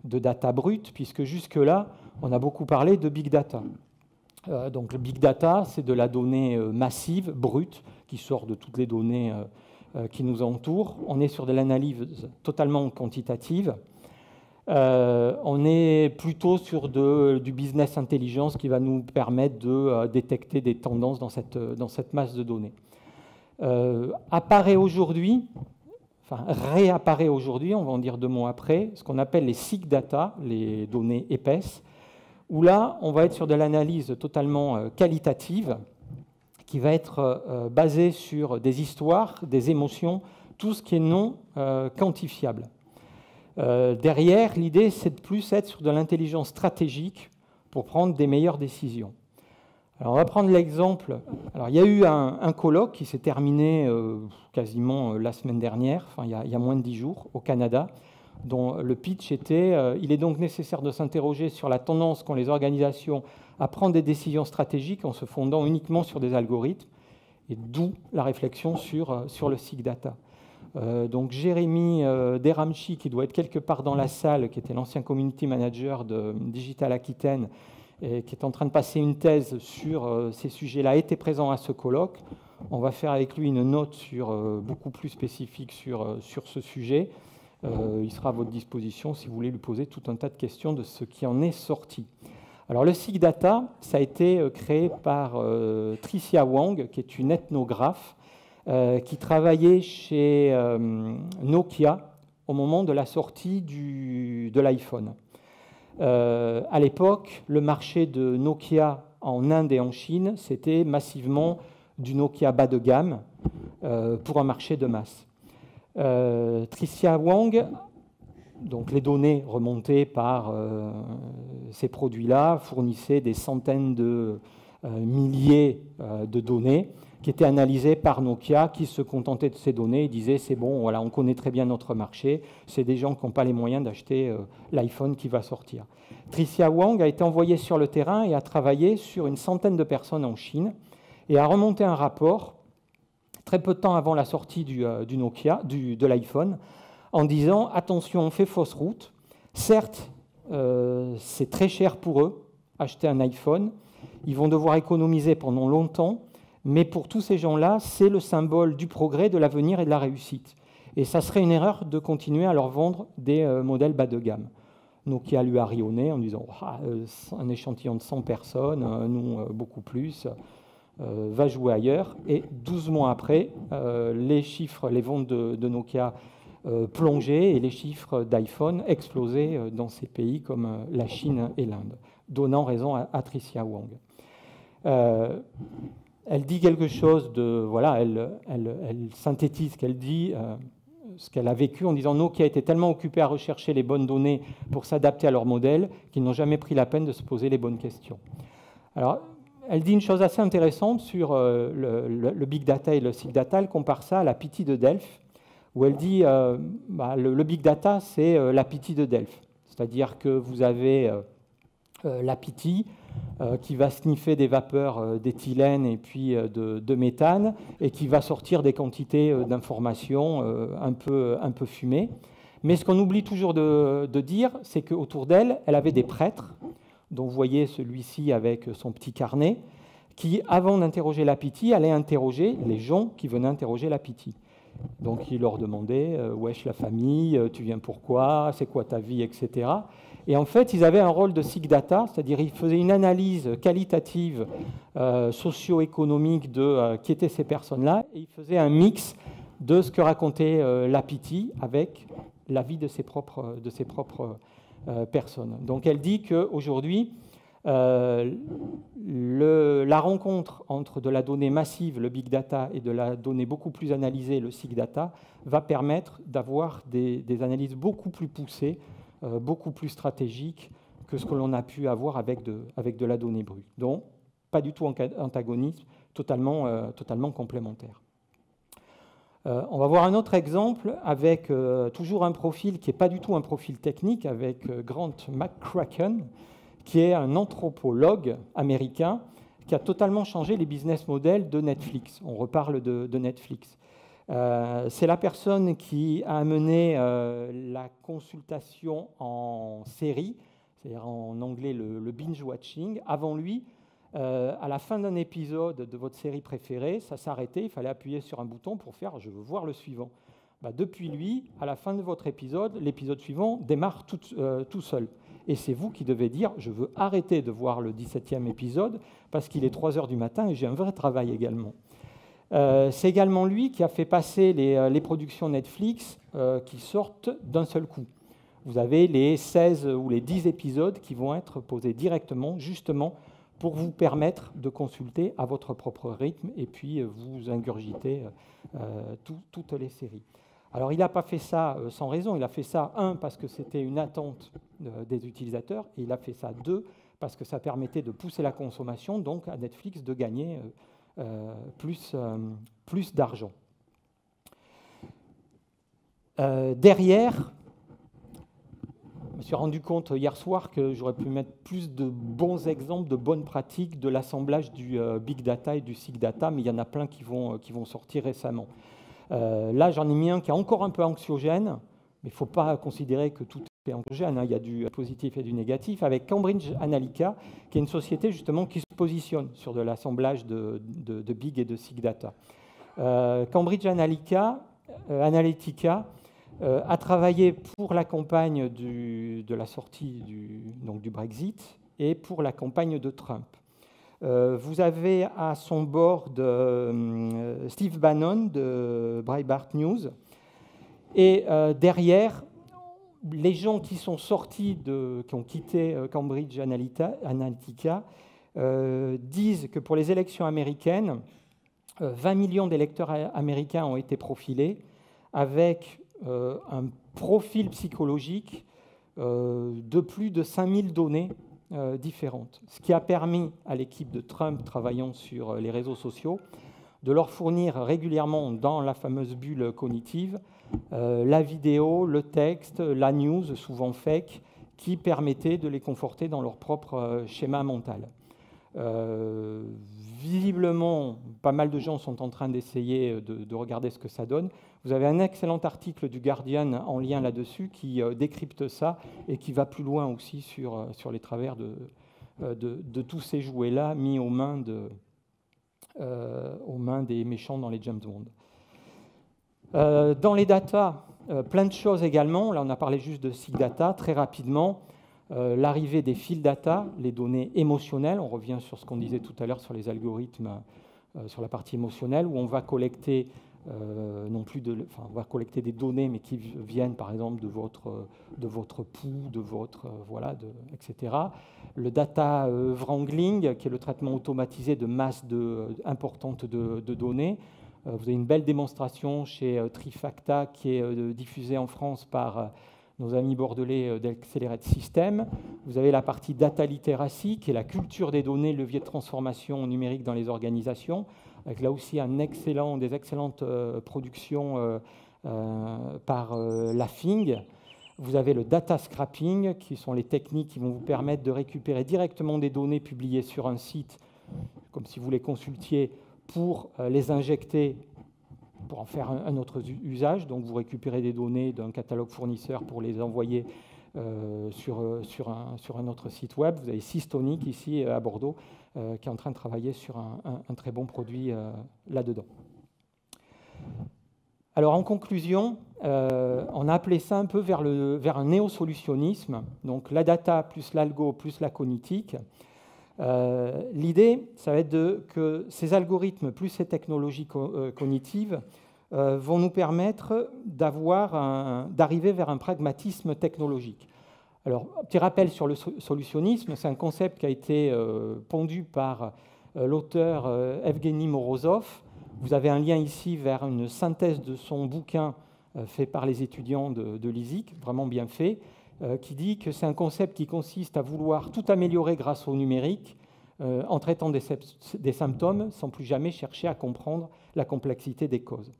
de data brute, puisque jusque-là, on a beaucoup parlé de big data. Donc le big data, c'est de la donnée massive, brute, qui sort de toutes les données qui nous entourent. On est sur de l'analyse totalement quantitative. On est plutôt sur du business intelligence qui va nous permettre de détecter des tendances dans cette masse de données. Apparaît aujourd'hui, enfin réapparaît aujourd'hui, on va en dire 2 mots après, ce qu'on appelle les sick data, les données épaisses, où là, on va être sur de l'analyse totalement qualitative, qui va être basée sur des histoires, des émotions, tout ce qui est non quantifiable. Derrière, l'idée, c'est de plus être sur de l'intelligence stratégique pour prendre des meilleures décisions. Alors, on va prendre l'exemple. Alors, il y a eu un colloque qui s'est terminé quasiment la semaine dernière, enfin, il y a moins de 10 jours, au Canada, dont le pitch était il est donc nécessaire de s'interroger sur la tendance qu'ont les organisations à prendre des décisions stratégiques en se fondant uniquement sur des algorithmes, et d'où la réflexion sur le sick data. Donc Jérémy Deramchi, qui doit être quelque part dans la salle, qui était l'ancien community manager de Digital Aquitaine, et qui est en train de passer une thèse sur ces sujets-là, était présent à ce colloque. On va faire avec lui une note beaucoup plus spécifique sur ce sujet. Il sera à votre disposition si vous voulez lui poser tout un tas de questions de ce qui en est sorti. Alors le sick data, ça a été créé par Tricia Wang, qui est une ethnographe, qui travaillait chez Nokia au moment de la sortie de l'iPhone. À l'époque, le marché de Nokia en Inde et en Chine, c'était massivement du Nokia bas de gamme pour un marché de masse. Tricia Wang, donc les données remontées par ces produits-là, fournissaient des centaines de milliers de données qui étaient analysées par Nokia, qui se contentait de ces données et disait c'est bon, voilà, on connaît très bien notre marché, c'est des gens qui n'ont pas les moyens d'acheter l'iPhone qui va sortir. Tricia Wang a été envoyée sur le terrain et a travaillé sur une centaine de personnes en Chine et a remonté un rapport très peu de temps avant la sortie du Nokia, de l'iPhone, en disant « Attention, on fait fausse route. Certes, c'est très cher pour eux, acheter un iPhone. Ils vont devoir économiser pendant longtemps, mais pour tous ces gens-là, c'est le symbole du progrès, de l'avenir et de la réussite. Et ça serait une erreur de continuer à leur vendre des modèles bas de gamme. » Nokia lui a rionné en disant un échantillon de 100 personnes, nous beaucoup plus, va jouer ailleurs. Et 12 mois après, les chiffres, les ventes de Nokia plongeaient et les chiffres d'iPhone explosaient dans ces pays comme la Chine et l'Inde, donnant raison à Tricia Wang. Elle dit quelque chose de... Voilà, elle synthétise ce qu'elle dit, ce qu'elle a vécu en disant Nokia était tellement occupé à rechercher les bonnes données pour s'adapter à leur modèle qu'ils n'ont jamais pris la peine de se poser les bonnes questions. Alors, elle dit une chose assez intéressante sur le big data et le sick data. Elle compare ça à la Pity de Delphes, où elle dit le big data, c'est la Pity de Delphes. C'est-à-dire que vous avez la Pity qui va sniffer des vapeurs d'éthylène et puis de méthane et qui va sortir des quantités d'informations un peu fumées. Mais ce qu'on oublie toujours de dire, c'est qu'autour d'elle, elle avait des prêtres, dont vous voyez celui-ci avec son petit carnet, qui, avant d'interroger la Pity, allaient interroger les gens qui venaient interroger la Pity. Donc il leur demandait wesh la famille, tu viens pourquoi, c'est quoi ta vie, etc. Et en fait, ils avaient un rôle de sick data, c'est-à-dire ils faisaient une analyse qualitative, socio-économique de qui étaient ces personnes-là, et ils faisaient un mix de ce que racontait la Pity avec la vie de ses propres personnes. Donc elle dit qu'aujourd'hui, la rencontre entre de la donnée massive, le big data, et de la donnée beaucoup plus analysée, le sick data, va permettre d'avoir des analyses beaucoup plus poussées, beaucoup plus stratégiques que ce que l'on a pu avoir avec de la donnée brute. Donc, pas du tout antagonisme, totalement complémentaire. On va voir un autre exemple avec toujours un profil qui n'est pas du tout un profil technique, avec Grant McCracken, qui est un anthropologue américain qui a totalement changé les business models de Netflix. On reparle de Netflix. C'est la personne qui a amené la consultation en série, c'est-à-dire en anglais le binge-watching. Avant lui, à la fin d'un épisode de votre série préférée, ça s'arrêtait, il fallait appuyer sur un bouton pour faire « je veux voir le suivant ». Depuis lui, à la fin de votre épisode, l'épisode suivant démarre tout seul. Et c'est vous qui devez dire « je veux arrêter de voir le 17e épisode parce qu'il est 3 heures du matin et j'ai un vrai travail également ». C'est également lui qui a fait passer les productions Netflix qui sortent d'un seul coup. Vous avez les 16 ou les 10 épisodes qui vont être posés directement, justement, pour vous permettre de consulter à votre propre rythme et puis vous ingurgiter toutes les séries. Alors, il n'a pas fait ça sans raison. Il a fait ça, 1, parce que c'était une attente des utilisateurs, et il a fait ça, 2, parce que ça permettait de pousser la consommation, donc à Netflix de gagner plus d'argent. Derrière, je me suis rendu compte hier soir que j'aurais pu mettre plus de bons exemples, de bonnes pratiques de l'assemblage du big data et du sick data, mais il y en a plein qui vont sortir récemment. Là, j'en ai mis un qui est encore un peu anxiogène, mais il ne faut pas considérer que tout est anxiogène, hein. Il y a du positif et du négatif, avec Cambridge Analytica, qui est une société justement qui se positionne sur de l'assemblage de big et de sick data. Cambridge Analytica a travaillé pour la campagne de la sortie du Brexit et pour la campagne de Trump. Vous avez à son bord Steve Bannon de Breitbart News. Et derrière, les gens qui sont sortis, qui ont quitté Cambridge Analytica, disent que pour les élections américaines, 20 millions d'électeurs américains ont été profilés avec un profil psychologique de plus de 5000 données différentes, ce qui a permis à l'équipe de Trump travaillant sur les réseaux sociaux de leur fournir régulièrement dans la fameuse bulle cognitive la vidéo, le texte, la news, souvent fake, qui permettait de les conforter dans leur propre schéma mental. visiblement, pas mal de gens sont en train d'essayer de regarder ce que ça donne. Vous avez un excellent article du Guardian en lien là-dessus qui décrypte ça et qui va plus loin aussi sur les travers de tous ces jouets-là mis aux mains des méchants dans les James Bond. Dans les data, plein de choses également. Là, on a parlé juste de Sig Data. Très rapidement, l'arrivée des field data, les données émotionnelles. On revient sur ce qu'on disait tout à l'heure sur les algorithmes, sur la partie émotionnelle, où on va collecter on va collecter des données, mais qui viennent par exemple de votre pouls, etc. Le data wrangling, qui est le traitement automatisé de masse importante de données. Vous avez une belle démonstration chez Trifacta qui est diffusée en France par nos amis bordelais d'Accelerate System. Vous avez la partie data literacy, qui est la culture des données, levier de transformation numérique dans les organisations, avec là aussi des excellentes productions par la FING. Vous avez le data scrapping, qui sont les techniques qui vont vous permettre de récupérer directement des données publiées sur un site, comme si vous les consultiez, pour les injecter, pour en faire un autre usage. Donc vous récupérez des données d'un catalogue fournisseur pour les envoyer sur un autre site web. Vous avez Systonic ici à Bordeaux qui est en train de travailler sur un très bon produit là-dedans. Alors en conclusion, on a appelé ça un peu vers un néo-solutionnisme, donc la data plus l'algo plus la cognitique. L'idée, ça va être que ces algorithmes plus ces technologies cognitives vont nous permettre d'arriver vers un pragmatisme technologique. Alors, petit rappel sur le solutionnisme, c'est un concept qui a été pondu par l'auteur Evgeny Morozov. Vous avez un lien ici vers une synthèse de son bouquin fait par les étudiants de l'ISIC, vraiment bien fait, qui dit que c'est un concept qui consiste à vouloir tout améliorer grâce au numérique en traitant des symptômes sans plus jamais chercher à comprendre la complexité des causes.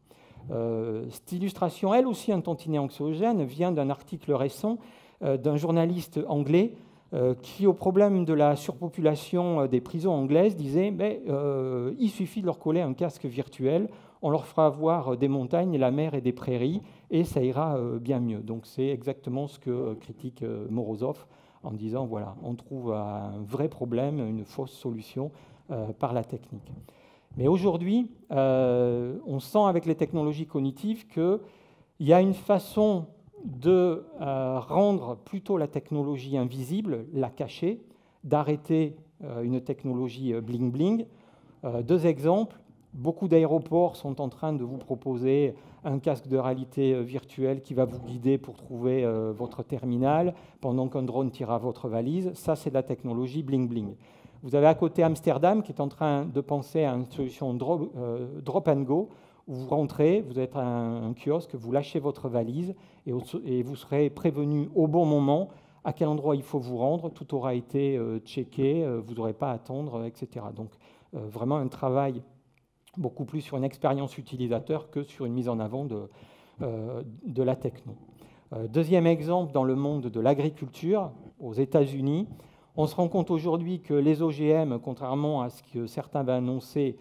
Cette illustration, elle aussi un tantinet anxiogène, vient d'un article récent d'un journaliste anglais qui, au problème de la surpopulation des prisons anglaises, disait il suffit de leur coller un casque virtuel, on leur fera voir des montagnes, la mer et des prairies, et ça ira bien mieux. Donc c'est exactement ce que critique Morozov en disant voilà, on trouve un vrai problème, une fausse solution par la technique. Mais aujourd'hui, on sent avec les technologies cognitives qu'il y a une façon de rendre plutôt la technologie invisible, la cacher, d'arrêter une technologie bling-bling. Deux exemples. Beaucoup d'aéroports sont en train de vous proposer un casque de réalité virtuelle qui va vous guider pour trouver votre terminal pendant qu'un drone tire à votre valise. Ça, c'est de la technologie bling-bling. Vous avez à côté Amsterdam qui est en train de penser à une solution drop and go, où vous rentrez, vous êtes à un kiosque, vous lâchez votre valise et vous serez prévenu au bon moment à quel endroit il faut vous rendre. Tout aura été checké, vous n'aurez pas à attendre, etc. Donc vraiment un travail beaucoup plus sur une expérience utilisateur que sur une mise en avant de la techno. Deuxième exemple, dans le monde de l'agriculture, aux États-Unis, on se rend compte aujourd'hui que les OGM, contrairement à ce que certains avaient annoncé,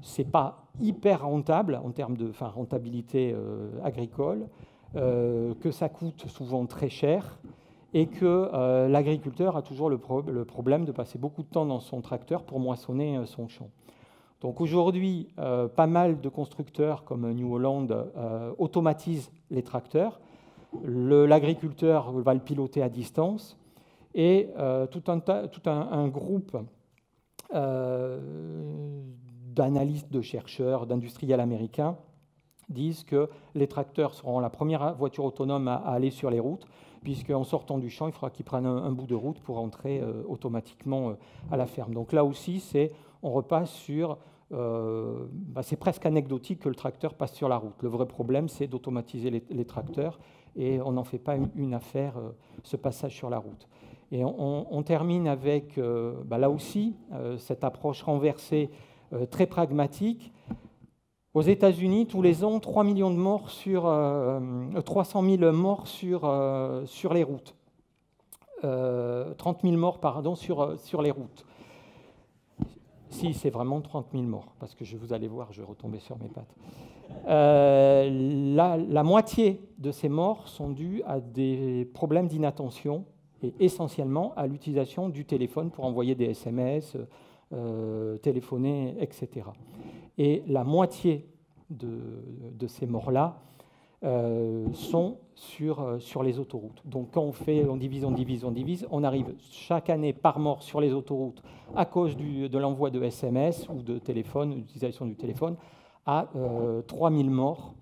ce n'est pas hyper rentable en termes de rentabilité agricole, que ça coûte souvent très cher et que l'agriculteur a toujours le problème de passer beaucoup de temps dans son tracteur pour moissonner son champ. Donc aujourd'hui, pas mal de constructeurs comme New Holland automatisent les tracteurs. L'agriculteur va le piloter à distance et tout un groupe d'analystes, de chercheurs, d'industriels américains disent que les tracteurs seront la première voiture autonome à aller sur les routes, puisqu'en sortant du champ, il faudra qu'ils prennent un bout de route pour entrer automatiquement à la ferme. Donc là aussi, on repasse sur... c'est presque anecdotique que le tracteur passe sur la route. Le vrai problème, c'est d'automatiser les tracteurs, et on n'en fait pas une affaire, ce passage sur la route. Et on termine avec, là aussi, cette approche renversée, très pragmatique. Aux États-Unis, tous les ans, 300 000 morts sur les routes. 30 000 morts, pardon, sur les routes. Si, c'est vraiment 30 000 morts, parce que vous allez voir, je vais retomber sur mes pattes. La moitié de ces morts sont dues à des problèmes d'inattention et essentiellement à l'utilisation du téléphone pour envoyer des SMS, téléphoner, etc. Et la moitié de ces morts-là sont sur les autoroutes. Donc quand on divise, on arrive chaque année par mort sur les autoroutes à cause de l'envoi de SMS ou de téléphone, l'utilisation du téléphone, à 3000 morts,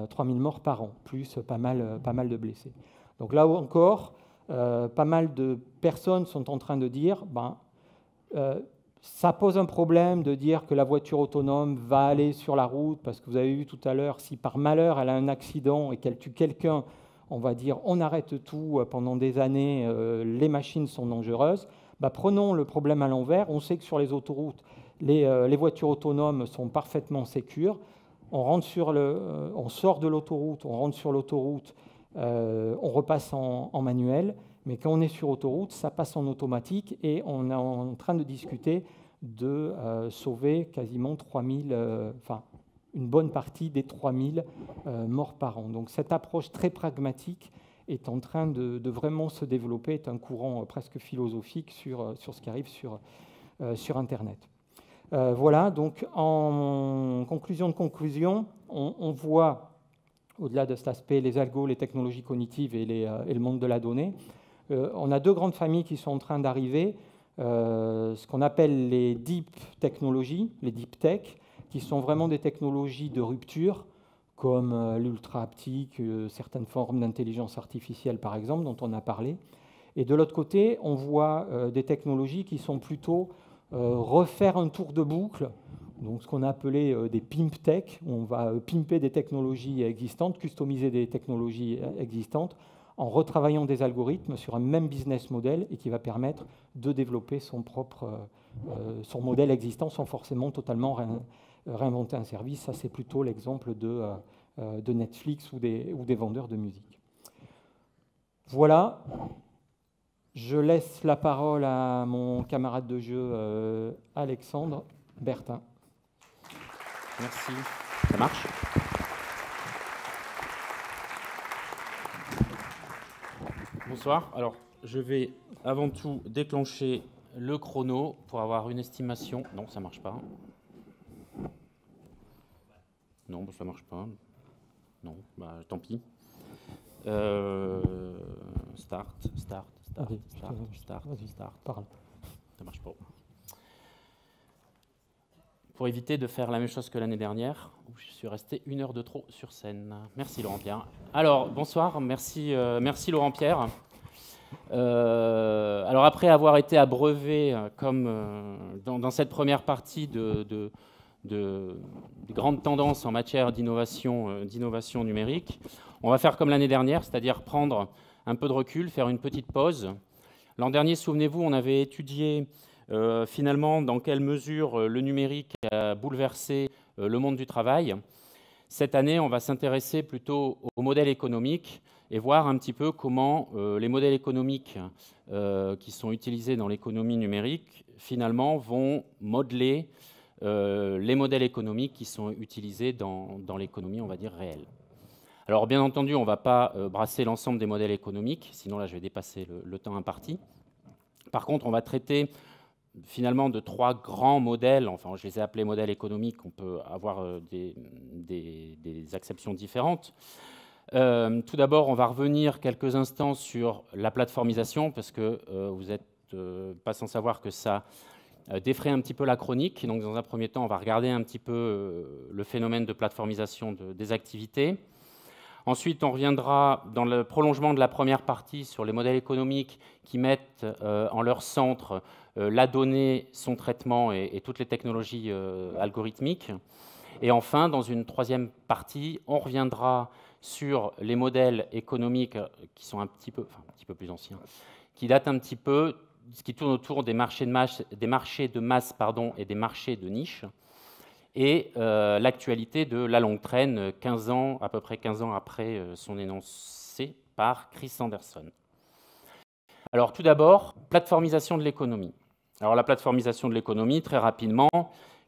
3000 morts par an, plus pas mal de blessés. Donc là encore, pas mal de personnes sont en train de dire ça pose un problème de dire que la voiture autonome va aller sur la route, parce que vous avez vu tout à l'heure, si par malheur elle a un accident et qu'elle tue quelqu'un, on va dire on arrête tout pendant des années, les machines sont dangereuses. Prenons le problème à l'envers. On sait que sur les autoroutes, les voitures autonomes sont parfaitement sécures. On sort de l'autoroute, on rentre sur l'autoroute, on repasse en manuel. Mais quand on est sur autoroute, ça passe en automatique et on est en train de discuter de sauver quasiment 3000, une bonne partie des 3000 morts par an. Donc cette approche très pragmatique est en train de vraiment se développer, est un courant presque philosophique sur ce qui arrive sur Internet. Voilà, donc en conclusion, on voit, au-delà de cet aspect, les algos, les technologies cognitives et le monde de la donnée. On a deux grandes familles qui sont en train d'arriver, ce qu'on appelle les deep technologies, les deep tech, qui sont vraiment des technologies de rupture, comme l'ultra-haptique, certaines formes d'intelligence artificielle, par exemple, dont on a parlé. Et de l'autre côté, on voit des technologies qui sont plutôt refaire un tour de boucle, donc ce qu'on a appelé des pimp tech, où on va pimper des technologies existantes, customiser des technologies existantes, en retravaillant des algorithmes sur un même business model et qui va permettre de développer son modèle existant sans forcément totalement réinventer un service. Ça, c'est plutôt l'exemple de Netflix ou des vendeurs de musique. Voilà. Je laisse la parole à mon camarade de jeu, Alexandre Bertin. Merci. Ça marche ? Bonsoir. Alors, je vais avant tout déclencher le chrono pour avoir une estimation. Non, ça ne marche pas. Non, ça ne marche pas. Non, tant pis. Start. Parle. Ça marche pas. Pour éviter de faire la même chose que l'année dernière, où je suis resté 1 heure de trop sur scène. Merci Laurent Pierre. Alors, bonsoir, merci Laurent Pierre. Alors après avoir été abreuvé, comme dans cette première partie, de grandes tendances en matière d'innovation numérique, on va faire comme l'année dernière, c'est-à-dire prendre un peu de recul, faire une petite pause. L'an dernier, souvenez-vous, on avait étudié finalement dans quelle mesure le numérique a bouleversé le monde du travail. Cette année, on va s'intéresser plutôt au modèle économique et voir un petit peu comment les modèles économiques qui sont utilisés dans l'économie numérique, finalement, vont modeler les modèles économiques qui sont utilisés dans l'économie, on va dire, réelle. Alors, bien entendu, on ne va pas brasser l'ensemble des modèles économiques, sinon là, je vais dépasser le temps imparti. Par contre, on va traiter finalement de 3 grands modèles, enfin je les ai appelés modèles économiques, on peut avoir des acceptions différentes. Tout d'abord, on va revenir quelques instants sur la plateformisation, parce que vous n'êtes pas sans savoir que ça défraie un petit peu la chronique. Donc dans un premier temps, on va regarder un petit peu le phénomène de plateformisation des activités. Ensuite, on reviendra dans le prolongement de la première partie sur les modèles économiques qui mettent en leur centre la donnée, son traitement et toutes les technologies algorithmiques. Et enfin, dans une troisième partie, on reviendra sur les modèles économiques qui sont un petit peu plus anciens, qui datent un petit peu, ce qui tourne autour des marchés de masse, et des marchés de niche, et l'actualité de la longue traîne, à peu près 15 ans après son énoncé par Chris Anderson. Alors tout d'abord, plateformisation de l'économie. Alors la plateformisation de l'économie, très rapidement,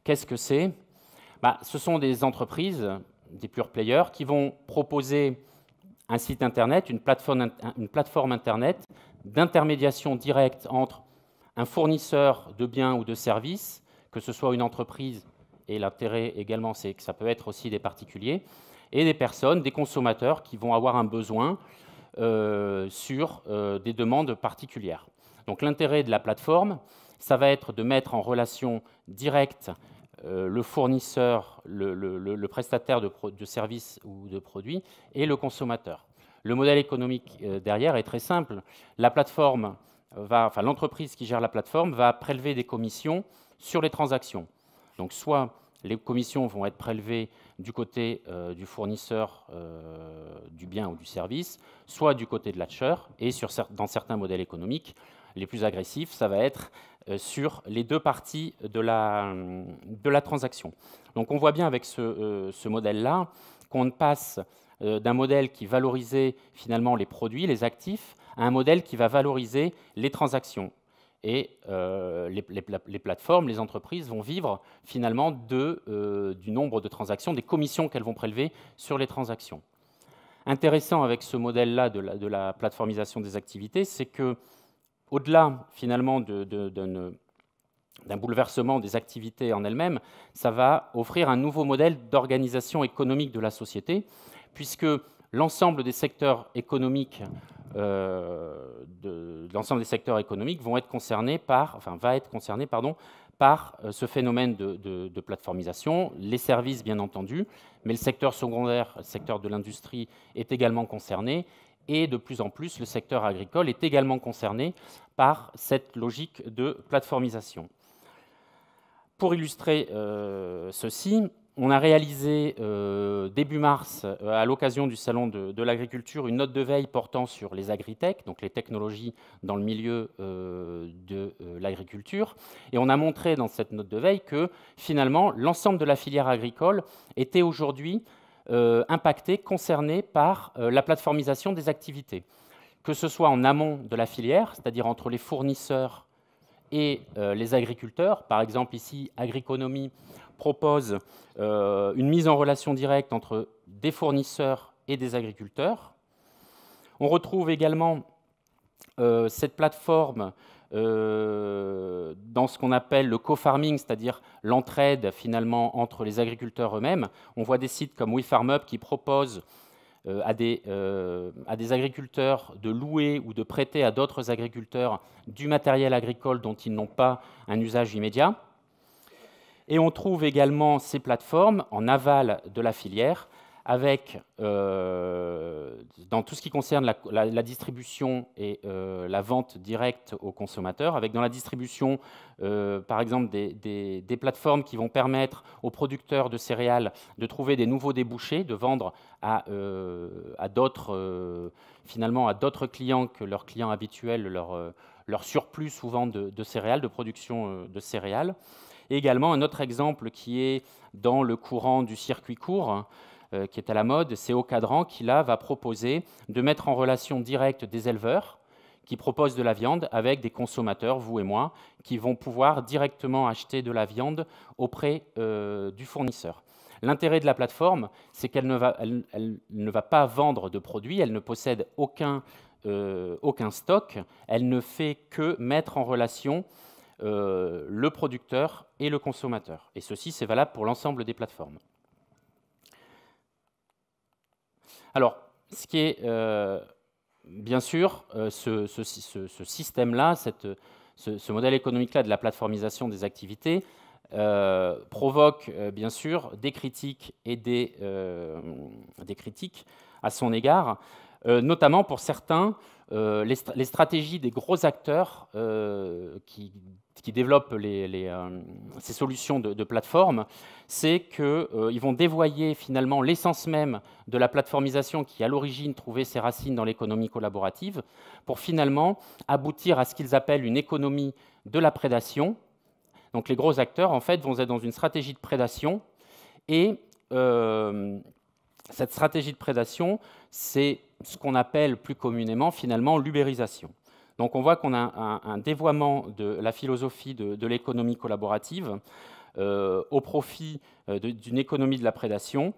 qu'est-ce que c'est? Ce sont des entreprises, des pure players, qui vont proposer un site Internet, une plateforme Internet d'intermédiation directe entre un fournisseur de biens ou de services, que ce soit une entreprise, et l'intérêt également, c'est que ça peut être aussi des particuliers, et des personnes, des consommateurs qui vont avoir un besoin sur des demandes particulières. Donc l'intérêt de la plateforme, ça va être de mettre en relation directe le fournisseur, le prestataire de services ou de produits et le consommateur. Le modèle économique derrière est très simple. La plateforme l'entreprise qui gère la plateforme va prélever des commissions sur les transactions. Donc soit les commissions vont être prélevées du côté du fournisseur du bien ou du service, soit du côté de l'acheteur, et dans certains modèles économiques les plus agressifs, ça va être sur les deux parties de la transaction. Donc on voit bien avec ce modèle-là qu'on passe d'un modèle qui valorisait finalement les produits, les actifs, à un modèle qui va valoriser les transactions. Et les plateformes, les entreprises vont vivre finalement du nombre de transactions, des commissions qu'elles vont prélever sur les transactions. Intéressant avec ce modèle-là de la plateformisation des activités, c'est que au-delà finalement d'un bouleversement des activités en elles-mêmes, ça va offrir un nouveau modèle d'organisation économique de la société, puisque l'ensemble des secteurs économiques vont être concernés par ce phénomène de plateformisation. Les services, bien entendu, mais le secteur secondaire, le secteur de l'industrie est également concerné. Et de plus en plus, le secteur agricole est également concerné par cette logique de plateformisation. Pour illustrer ceci, on a réalisé début mars, à l'occasion du Salon de l'agriculture, une note de veille portant sur les agritech, donc les technologies dans le milieu de l'agriculture. Et on a montré dans cette note de veille que finalement, l'ensemble de la filière agricole était aujourd'hui impactés, concernés par la plateformisation des activités, que ce soit en amont de la filière, c'est-à-dire entre les fournisseurs et les agriculteurs. Par exemple, ici, Agriconomie propose une mise en relation directe entre des fournisseurs et des agriculteurs. On retrouve également cette plateforme dans ce qu'on appelle le co-farming, c'est-à-dire l'entraide finalement entre les agriculteurs eux-mêmes. On voit des sites comme WeFarmUp qui proposent à des agriculteurs de louer ou de prêter à d'autres agriculteurs du matériel agricole dont ils n'ont pas un usage immédiat. Et on trouve également ces plateformes en aval de la filière, avec, dans tout ce qui concerne la distribution et la vente directe aux consommateurs, avec dans la distribution, par exemple, des plateformes qui vont permettre aux producteurs de céréales de trouver des nouveaux débouchés, de vendre à d'autres clients que leurs clients habituels, leur surplus souvent de céréales, de production de céréales. Et également, un autre exemple qui est dans le courant du circuit court, qui est à la mode, c'est Au-Cadran qui, là, va proposer de mettre en relation directe des éleveurs qui proposent de la viande avec des consommateurs, vous et moi, qui vont pouvoir directement acheter de la viande auprès du fournisseur. L'intérêt de la plateforme, c'est qu'elle ne va pas vendre de produits, elle ne possède aucun stock, elle ne fait que mettre en relation le producteur et le consommateur. Et ceci, c'est valable pour l'ensemble des plateformes. Alors, ce qui est, bien sûr, ce système-là, ce modèle économique-là de la plateformisation des activités provoque, bien sûr, des critiques et des critiques à son égard, notamment pour certains, les stratégies des gros acteurs qui développent ces solutions de plateforme, c'est qu'ils vont dévoyer finalement l'essence même de la plateformisation qui, à l'origine, trouvait ses racines dans l'économie collaborative, pour finalement aboutir à ce qu'ils appellent une économie de la prédation. Donc les gros acteurs, en fait, vont être dans une stratégie de prédation, et cette stratégie de prédation, c'est ce qu'on appelle plus communément, finalement, l'ubérisation. Donc on voit qu'on a un dévoiement de la philosophie de l'économie collaborative au profit d'une économie de la prédation,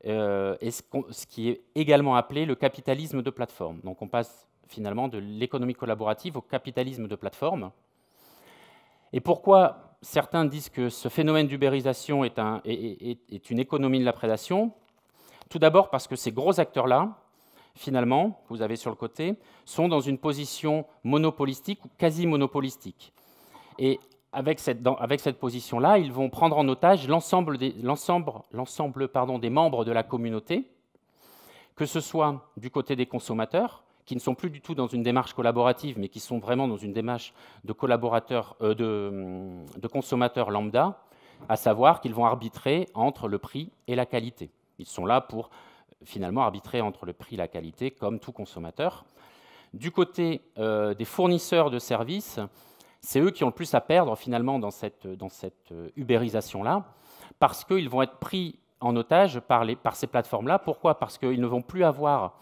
et ce qui est également appelé le capitalisme de plateforme. Donc on passe finalement de l'économie collaborative au capitalisme de plateforme. Et pourquoi certains disent que ce phénomène d'ubérisation est une économie de la prédation? Tout d'abord parce que ces gros acteurs-là, finalement, que vous avez sur le côté, sont dans une position monopolistique ou quasi monopolistique. Et avec cette position-là, ils vont prendre en otage l'ensemble des membres de la communauté, que ce soit du côté des consommateurs, qui ne sont plus du tout dans une démarche collaborative, mais qui sont vraiment dans une démarche de consommateurs lambda, à savoir qu'ils vont arbitrer entre le prix et la qualité. Ils sont là pour finalement arbitrer entre le prix et la qualité, comme tout consommateur. Du côté des fournisseurs de services, c'est eux qui ont le plus à perdre finalement dans cette ubérisation-là, parce qu'ils vont être pris en otage par ces plateformes-là. Pourquoi? Parce qu'ils ne vont plus avoir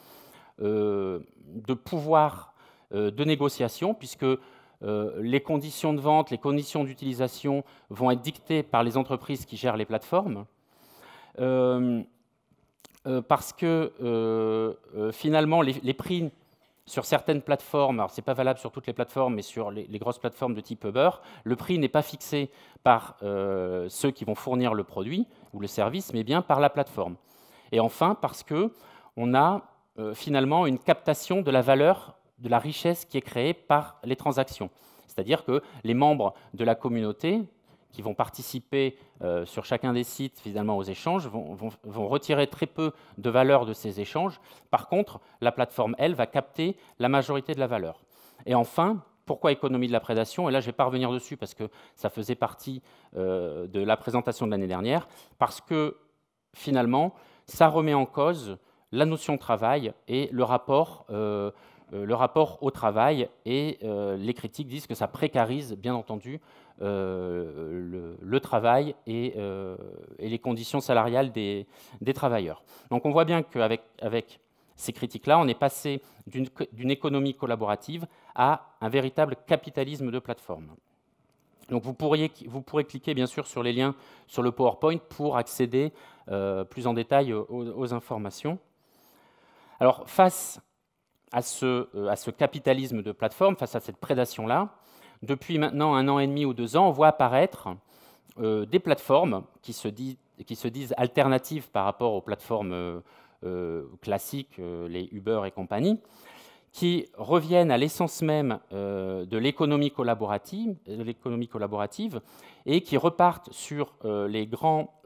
de pouvoir de négociation, puisque les conditions de vente, les conditions d'utilisation vont être dictées par les entreprises qui gèrent les plateformes, parce que finalement les prix sur certaines plateformes, alors ce n'est pas valable sur toutes les plateformes, mais sur les grosses plateformes de type Uber, le prix n'est pas fixé par ceux qui vont fournir le produit ou le service, mais bien par la plateforme. Et enfin, parce qu'on a finalement une captation de la valeur, de la richesse qui est créée par les transactions. C'est-à-dire que les membres de la communauté qui vont participer sur chacun des sites finalement aux échanges vont retirer très peu de valeur de ces échanges. Par contre, la plateforme, elle, va capter la majorité de la valeur. Et enfin, pourquoi économie de la prédation? Et là, je ne vais pas revenir dessus parce que ça faisait partie de la présentation de l'année dernière, parce que finalement, ça remet en cause la notion de travail et le rapport au travail, et les critiques disent que ça précarise, bien entendu, le travail et les conditions salariales des travailleurs. Donc on voit bien qu'avec ces critiques-là, on est passé d'une économie collaborative à un véritable capitalisme de plateforme. Donc vous pourrez cliquer bien sûr sur les liens sur le PowerPoint pour accéder plus en détail aux informations. Alors face à ce capitalisme de plateforme, face à cette prédation-là, depuis maintenant 1 an et demi ou 2 ans, on voit apparaître des plateformes qui se disent alternatives par rapport aux plateformes classiques, les Uber et compagnie, qui reviennent à l'essence même de l'économie collaborative et qui repartent sur les grands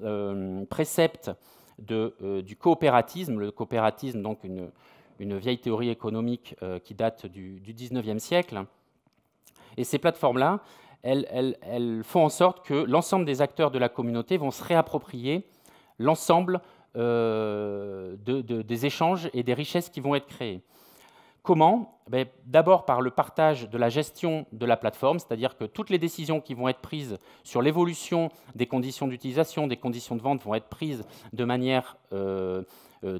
préceptes du coopératisme. Le coopératisme, donc une vieille théorie économique qui date du 19e siècle. Et ces plateformes-là, elles font en sorte que l'ensemble des acteurs de la communauté vont se réapproprier l'ensemble des échanges et des richesses qui vont être créées. Comment? D'abord par le partage de la gestion de la plateforme, c'est-à-dire que toutes les décisions qui vont être prises sur l'évolution des conditions d'utilisation, des conditions de vente vont être prises de manière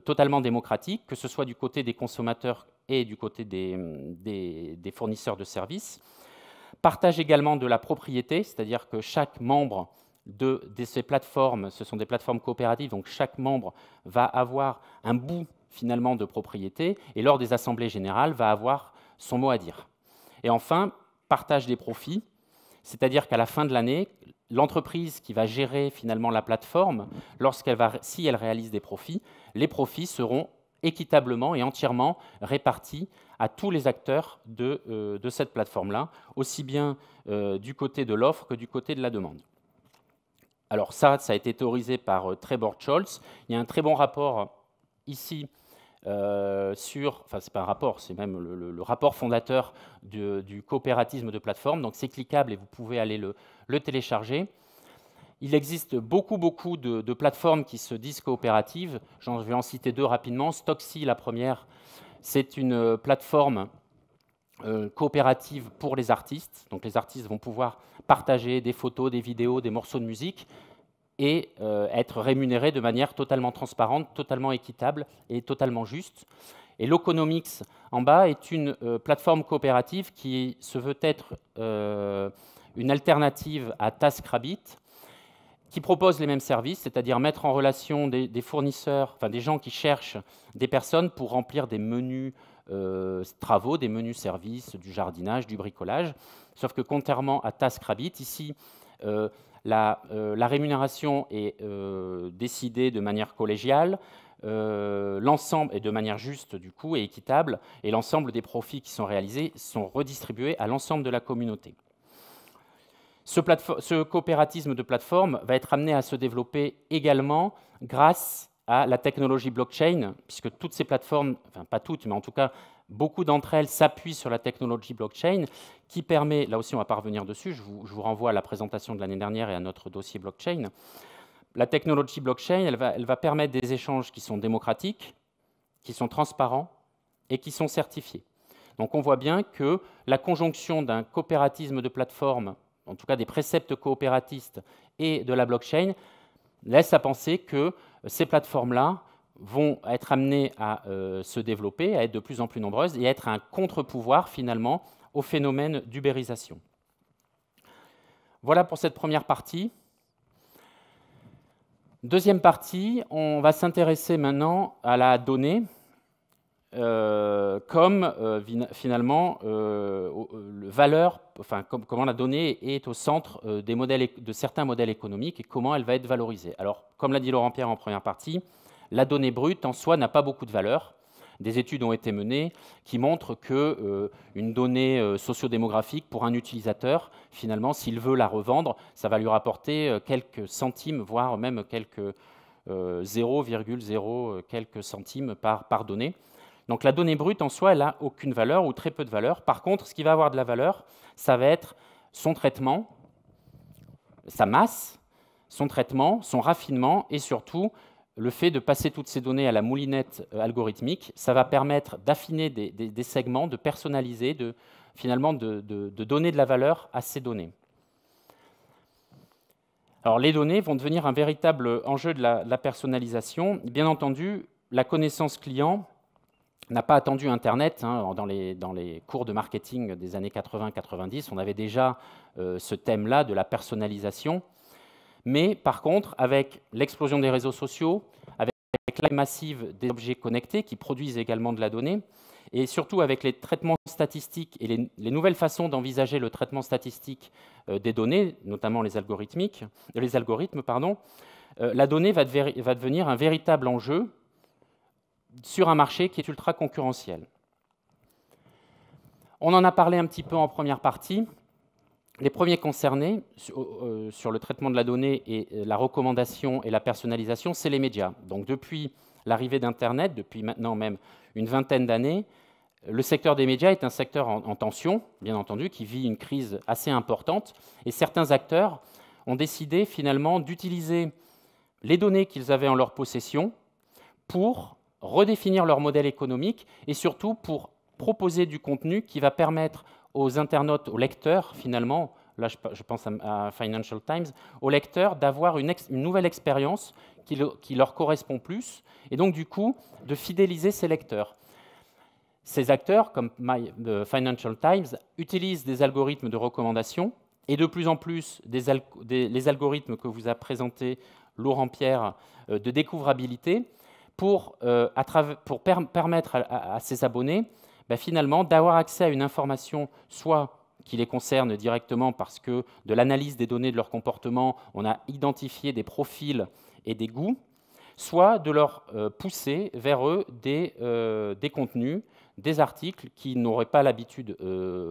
totalement démocratique, que ce soit du côté des consommateurs et du côté des fournisseurs de services. Partage également de la propriété, c'est-à-dire que chaque membre de ces plateformes, ce sont des plateformes coopératives, donc chaque membre va avoir un bout finalement de propriété, et lors des assemblées générales va avoir son mot à dire. Et enfin, partage des profits, c'est-à-dire qu'à la fin de l'année, l'entreprise qui va gérer finalement la plateforme, si elle réalise des profits, les profits seront équitablement et entièrement répartis à tous les acteurs de cette plateforme-là, aussi bien du côté de l'offre que du côté de la demande. Alors ça a été théorisé par Trebor Scholz. Il y a un très bon rapport ici enfin c'est pas un rapport, c'est même le rapport fondateur du coopératisme de plateforme. Donc c'est cliquable et vous pouvez aller le télécharger. Il existe beaucoup de plateformes qui se disent coopératives. Je vais en citer 2 rapidement. Stocksy, la première, c'est une plateforme coopérative pour les artistes. Donc les artistes vont pouvoir partager des photos, des vidéos, des morceaux de musique et être rémunérés de manière totalement transparente, totalement équitable et totalement juste. Et Loconomics, en bas, est une plateforme coopérative qui se veut être une alternative à TaskRabbit, qui propose les mêmes services, c'est-à-dire mettre en relation des fournisseurs, enfin des gens qui cherchent des personnes pour remplir des menus travaux, des menus services, du jardinage, du bricolage. Sauf que contrairement à TaskRabbit, ici, la rémunération est décidée de manière collégiale, l'ensemble est de manière juste du coup et équitable, et l'ensemble des profits qui sont réalisés sont redistribués à l'ensemble de la communauté. Ce coopératisme de plateforme va être amené à se développer également grâce à la technologie blockchain, puisque toutes ces plateformes, enfin pas toutes, mais en tout cas beaucoup d'entre elles s'appuient sur la technologie blockchain, qui permet, là aussi on ne va pas revenir dessus, je vous renvoie à la présentation de l'année dernière et à notre dossier blockchain. La technologie blockchain, elle va permettre des échanges qui sont démocratiques, qui sont transparents et qui sont certifiés. Donc on voit bien que la conjonction d'un coopératisme de plateforme, en tout cas des préceptes coopératistes et de la blockchain, laisse à penser que ces plateformes-là vont être amenées à se développer, à être de plus en plus nombreuses et à être un contre-pouvoir finalement au phénomène d'ubérisation. Voilà pour cette première partie. Deuxième partie, on va s'intéresser maintenant à la donnée comme finalement valeur, enfin comment la donnée est au centre de certains modèles économiques et comment elle va être valorisée. Alors, comme l'a dit Laurent Pierre en première partie, la donnée brute en soi n'a pas beaucoup de valeur. Des études ont été menées qui montrent qu'une donnée sociodémographique pour un utilisateur, finalement, s'il veut la revendre, ça va lui rapporter quelques centimes, voire même quelques 0,0 quelques centimes par donnée. Donc la donnée brute en soi, elle n'a aucune valeur ou très peu de valeur. Par contre, ce qui va avoir de la valeur, ça va être son traitement, sa masse, son traitement, son raffinement et surtout le fait de passer toutes ces données à la moulinette algorithmique. Ça va permettre d'affiner des segments, de personnaliser, finalement de donner de la valeur à ces données. Alors les données vont devenir un véritable enjeu de la personnalisation. Bien entendu, la connaissance client n'a pas attendu Internet. Dans les cours de marketing des années 80-90, on avait déjà ce thème-là de la personnalisation. Mais par contre, avec l'explosion des réseaux sociaux, avec la massive des objets connectés qui produisent également de la donnée, et surtout avec les traitements statistiques et les nouvelles façons d'envisager le traitement statistique des données, notamment les algorithmes, la donnée va devenir un véritable enjeu sur un marché qui est ultra concurrentiel. On en a parlé un petit peu en première partie. Les premiers concernés sur le traitement de la donnée et la recommandation et la personnalisation, c'est les médias. Donc depuis l'arrivée d'Internet, depuis maintenant même une vingtaine d'années, le secteur des médias est un secteur en tension, bien entendu, qui vit une crise assez importante. Et certains acteurs ont décidé finalement d'utiliser les données qu'ils avaient en leur possession pour redéfinir leur modèle économique et surtout pour proposer du contenu qui va permettre aux internautes, aux lecteurs finalement, là je pense à Financial Times, aux lecteurs d'avoir une nouvelle expérience qui leur correspond plus et donc du coup de fidéliser ces lecteurs. Ces acteurs, comme Financial Times, utilisent des algorithmes de recommandation et de plus en plus les algorithmes que vous a présentés Laurent Pierre de découvrabilité pour permettre à ses abonnés finalement d'avoir accès à une information soit qui les concerne directement parce que de l'analyse des données de leur comportement, on a identifié des profils et des goûts, soit de leur pousser vers eux des contenus, des articles qu'ils n'auraient pas l'habitude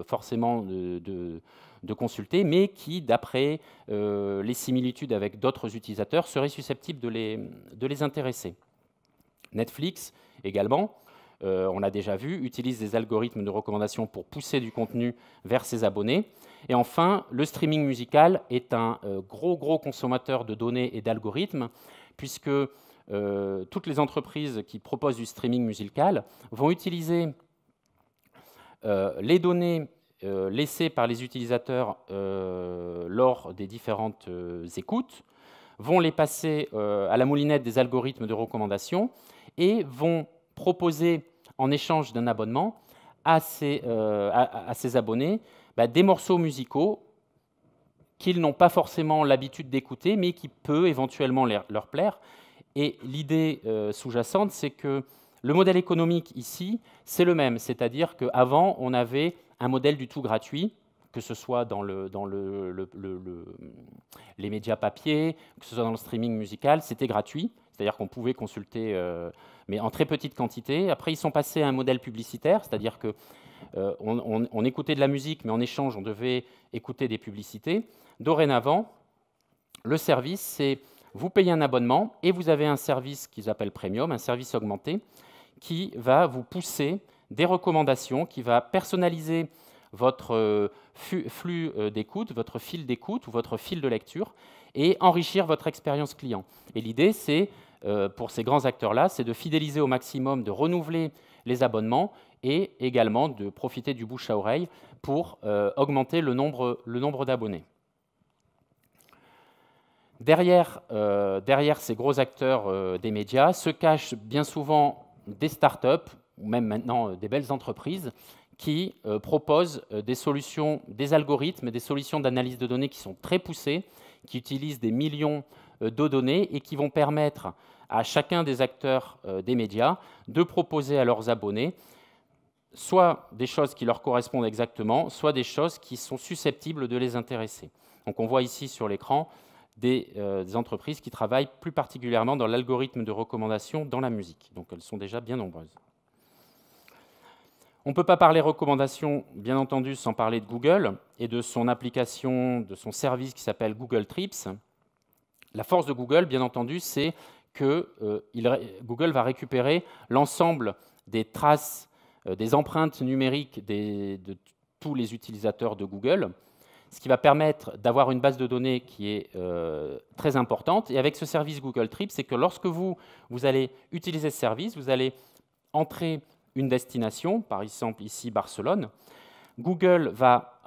forcément de consulter, mais qui, d'après les similitudes avec d'autres utilisateurs, seraient susceptibles de les intéresser. Netflix également, on l'a déjà vu, utilise des algorithmes de recommandation pour pousser du contenu vers ses abonnés. Et enfin, le streaming musical est un gros consommateur de données et d'algorithmes, puisque toutes les entreprises qui proposent du streaming musical vont utiliser les données laissées par les utilisateurs lors des différentes écoutes, vont les passer à la moulinette des algorithmes de recommandation et vont proposer en échange d'un abonnement à ses abonnés des morceaux musicaux qu'ils n'ont pas forcément l'habitude d'écouter, mais qui peut éventuellement leur plaire. Et l'idée sous-jacente, c'est que le modèle économique ici, c'est le même, c'est-à-dire qu'avant, on avait un modèle du tout gratuit, que ce soit dans les médias papier, que ce soit dans le streaming musical, c'était gratuit, c'est-à-dire qu'on pouvait consulter, mais en très petite quantité. Après, ils sont passés à un modèle publicitaire, c'est-à-dire qu'on écoutait de la musique, mais en échange, on devait écouter des publicités. Dorénavant, le service, c'est vous payez un abonnement et vous avez un service qu'ils appellent Premium, un service augmenté, qui va vous pousser des recommandations, qui va personnaliser votre flux d'écoute, votre fil d'écoute ou votre fil de lecture et enrichir votre expérience client. Et l'idée, c'est, pour ces grands acteurs-là, c'est de fidéliser au maximum, de renouveler les abonnements et également de profiter du bouche à oreille pour augmenter le nombre d'abonnés. Derrière ces gros acteurs des médias se cachent bien souvent des startups, ou même maintenant des belles entreprises, qui proposent des solutions, des algorithmes, des solutions d'analyse de données qui sont très poussées, qui utilisent des millions de données et qui vont permettre à chacun des acteurs des médias de proposer à leurs abonnés soit des choses qui leur correspondent exactement, soit des choses qui sont susceptibles de les intéresser. Donc on voit ici sur l'écran des entreprises qui travaillent plus particulièrement dans l'algorithme de recommandation dans la musique. Donc elles sont déjà bien nombreuses. On ne peut pas parler recommandation, bien entendu, sans parler de Google et de son application, de son service qui s'appelle Google Trips. La force de Google, bien entendu, c'est que Google va récupérer l'ensemble des traces, des empreintes numériques de tous les utilisateurs de Google, ce qui va permettre d'avoir une base de données qui est très importante. Et avec ce service Google Trips, c'est que lorsque vous allez utiliser ce service, vous allez entrer une destination, par exemple ici Barcelone, Google va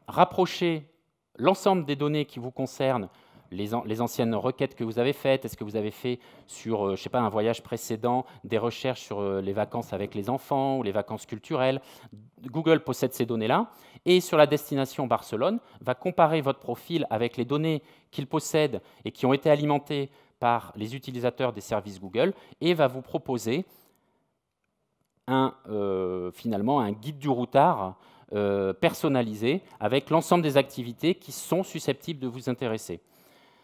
rapprocher l'ensemble des données qui vous concernent, les anciennes requêtes que vous avez faites, est-ce que vous avez fait sur, je sais pas, un voyage précédent, des recherches sur les vacances avec les enfants ou les vacances culturelles. Google possède ces données-là et sur la destination Barcelone, va comparer votre profil avec les données qu'il possède et qui ont été alimentées par les utilisateurs des services Google et va vous proposer finalement un guide du routard personnalisé avec l'ensemble des activités qui sont susceptibles de vous intéresser.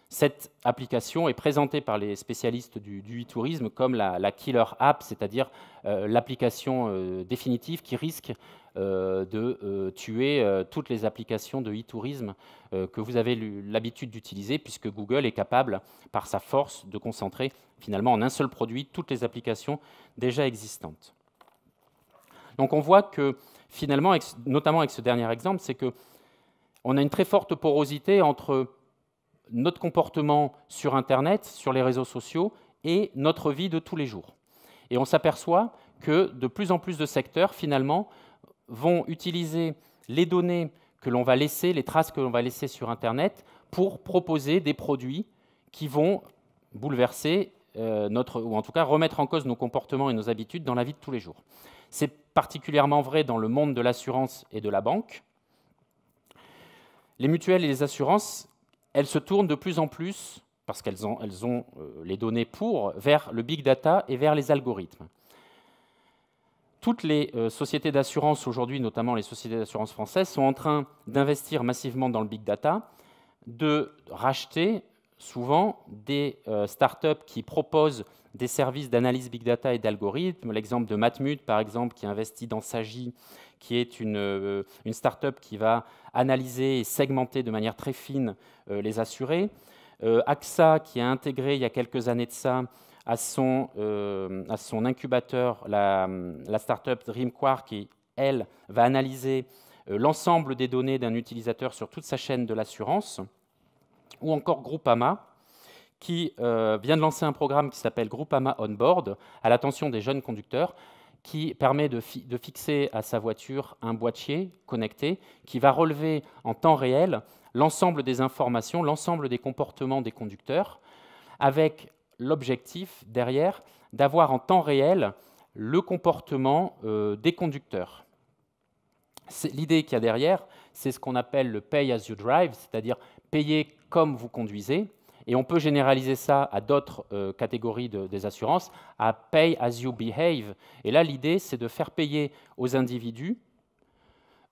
Cette application est présentée par les spécialistes du e-tourisme comme la killer app, c'est-à-dire l'application définitive qui risque de tuer toutes les applications de e-tourisme que vous avez l'habitude d'utiliser, puisque Google est capable, par sa force, de concentrer finalement en un seul produit toutes les applications déjà existantes. Donc on voit que finalement, notamment avec ce dernier exemple, c'est qu'on a une très forte porosité entre notre comportement sur Internet, sur les réseaux sociaux, et notre vie de tous les jours. Et on s'aperçoit que de plus en plus de secteurs, finalement, vont utiliser les données que l'on va laisser, les traces que l'on va laisser sur Internet, pour proposer des produits qui vont bouleverser ou en tout cas remettre en cause nos comportements et nos habitudes dans la vie de tous les jours. C'est particulièrement vrai dans le monde de l'assurance et de la banque. Les mutuelles et les assurances, elles se tournent de plus en plus, parce qu'elles ont les données vers le big data et vers les algorithmes. Toutes les sociétés d'assurance aujourd'hui, notamment les sociétés d'assurance françaises, sont en train d'investir massivement dans le big data, de racheter souvent des startups qui proposent des services d'analyse big data et d'algorithmes. L'exemple de Matmut, par exemple, qui investit dans Sagi, qui est une start-up qui va analyser et segmenter de manière très fine les assurés. AXA, qui a intégré il y a quelques années de ça à son incubateur la start-up DreamQuark, qui, elle, va analyser l'ensemble des données d'un utilisateur sur toute sa chaîne de l'assurance. Ou encore Groupama, qui vient de lancer un programme qui s'appelle Groupama On Board, à l'attention des jeunes conducteurs, qui permet de fixer à sa voiture un boîtier connecté qui va relever en temps réel l'ensemble des informations, l'ensemble des comportements des conducteurs, avec l'objectif derrière d'avoir en temps réel le comportement des conducteurs. L'idée qu'il y a derrière, c'est ce qu'on appelle le pay as you drive, c'est-à-dire payer comme vous conduisez. Et on peut généraliser ça à d'autres catégories des assurances, à pay as you behave. Et là, l'idée, c'est de faire payer aux individus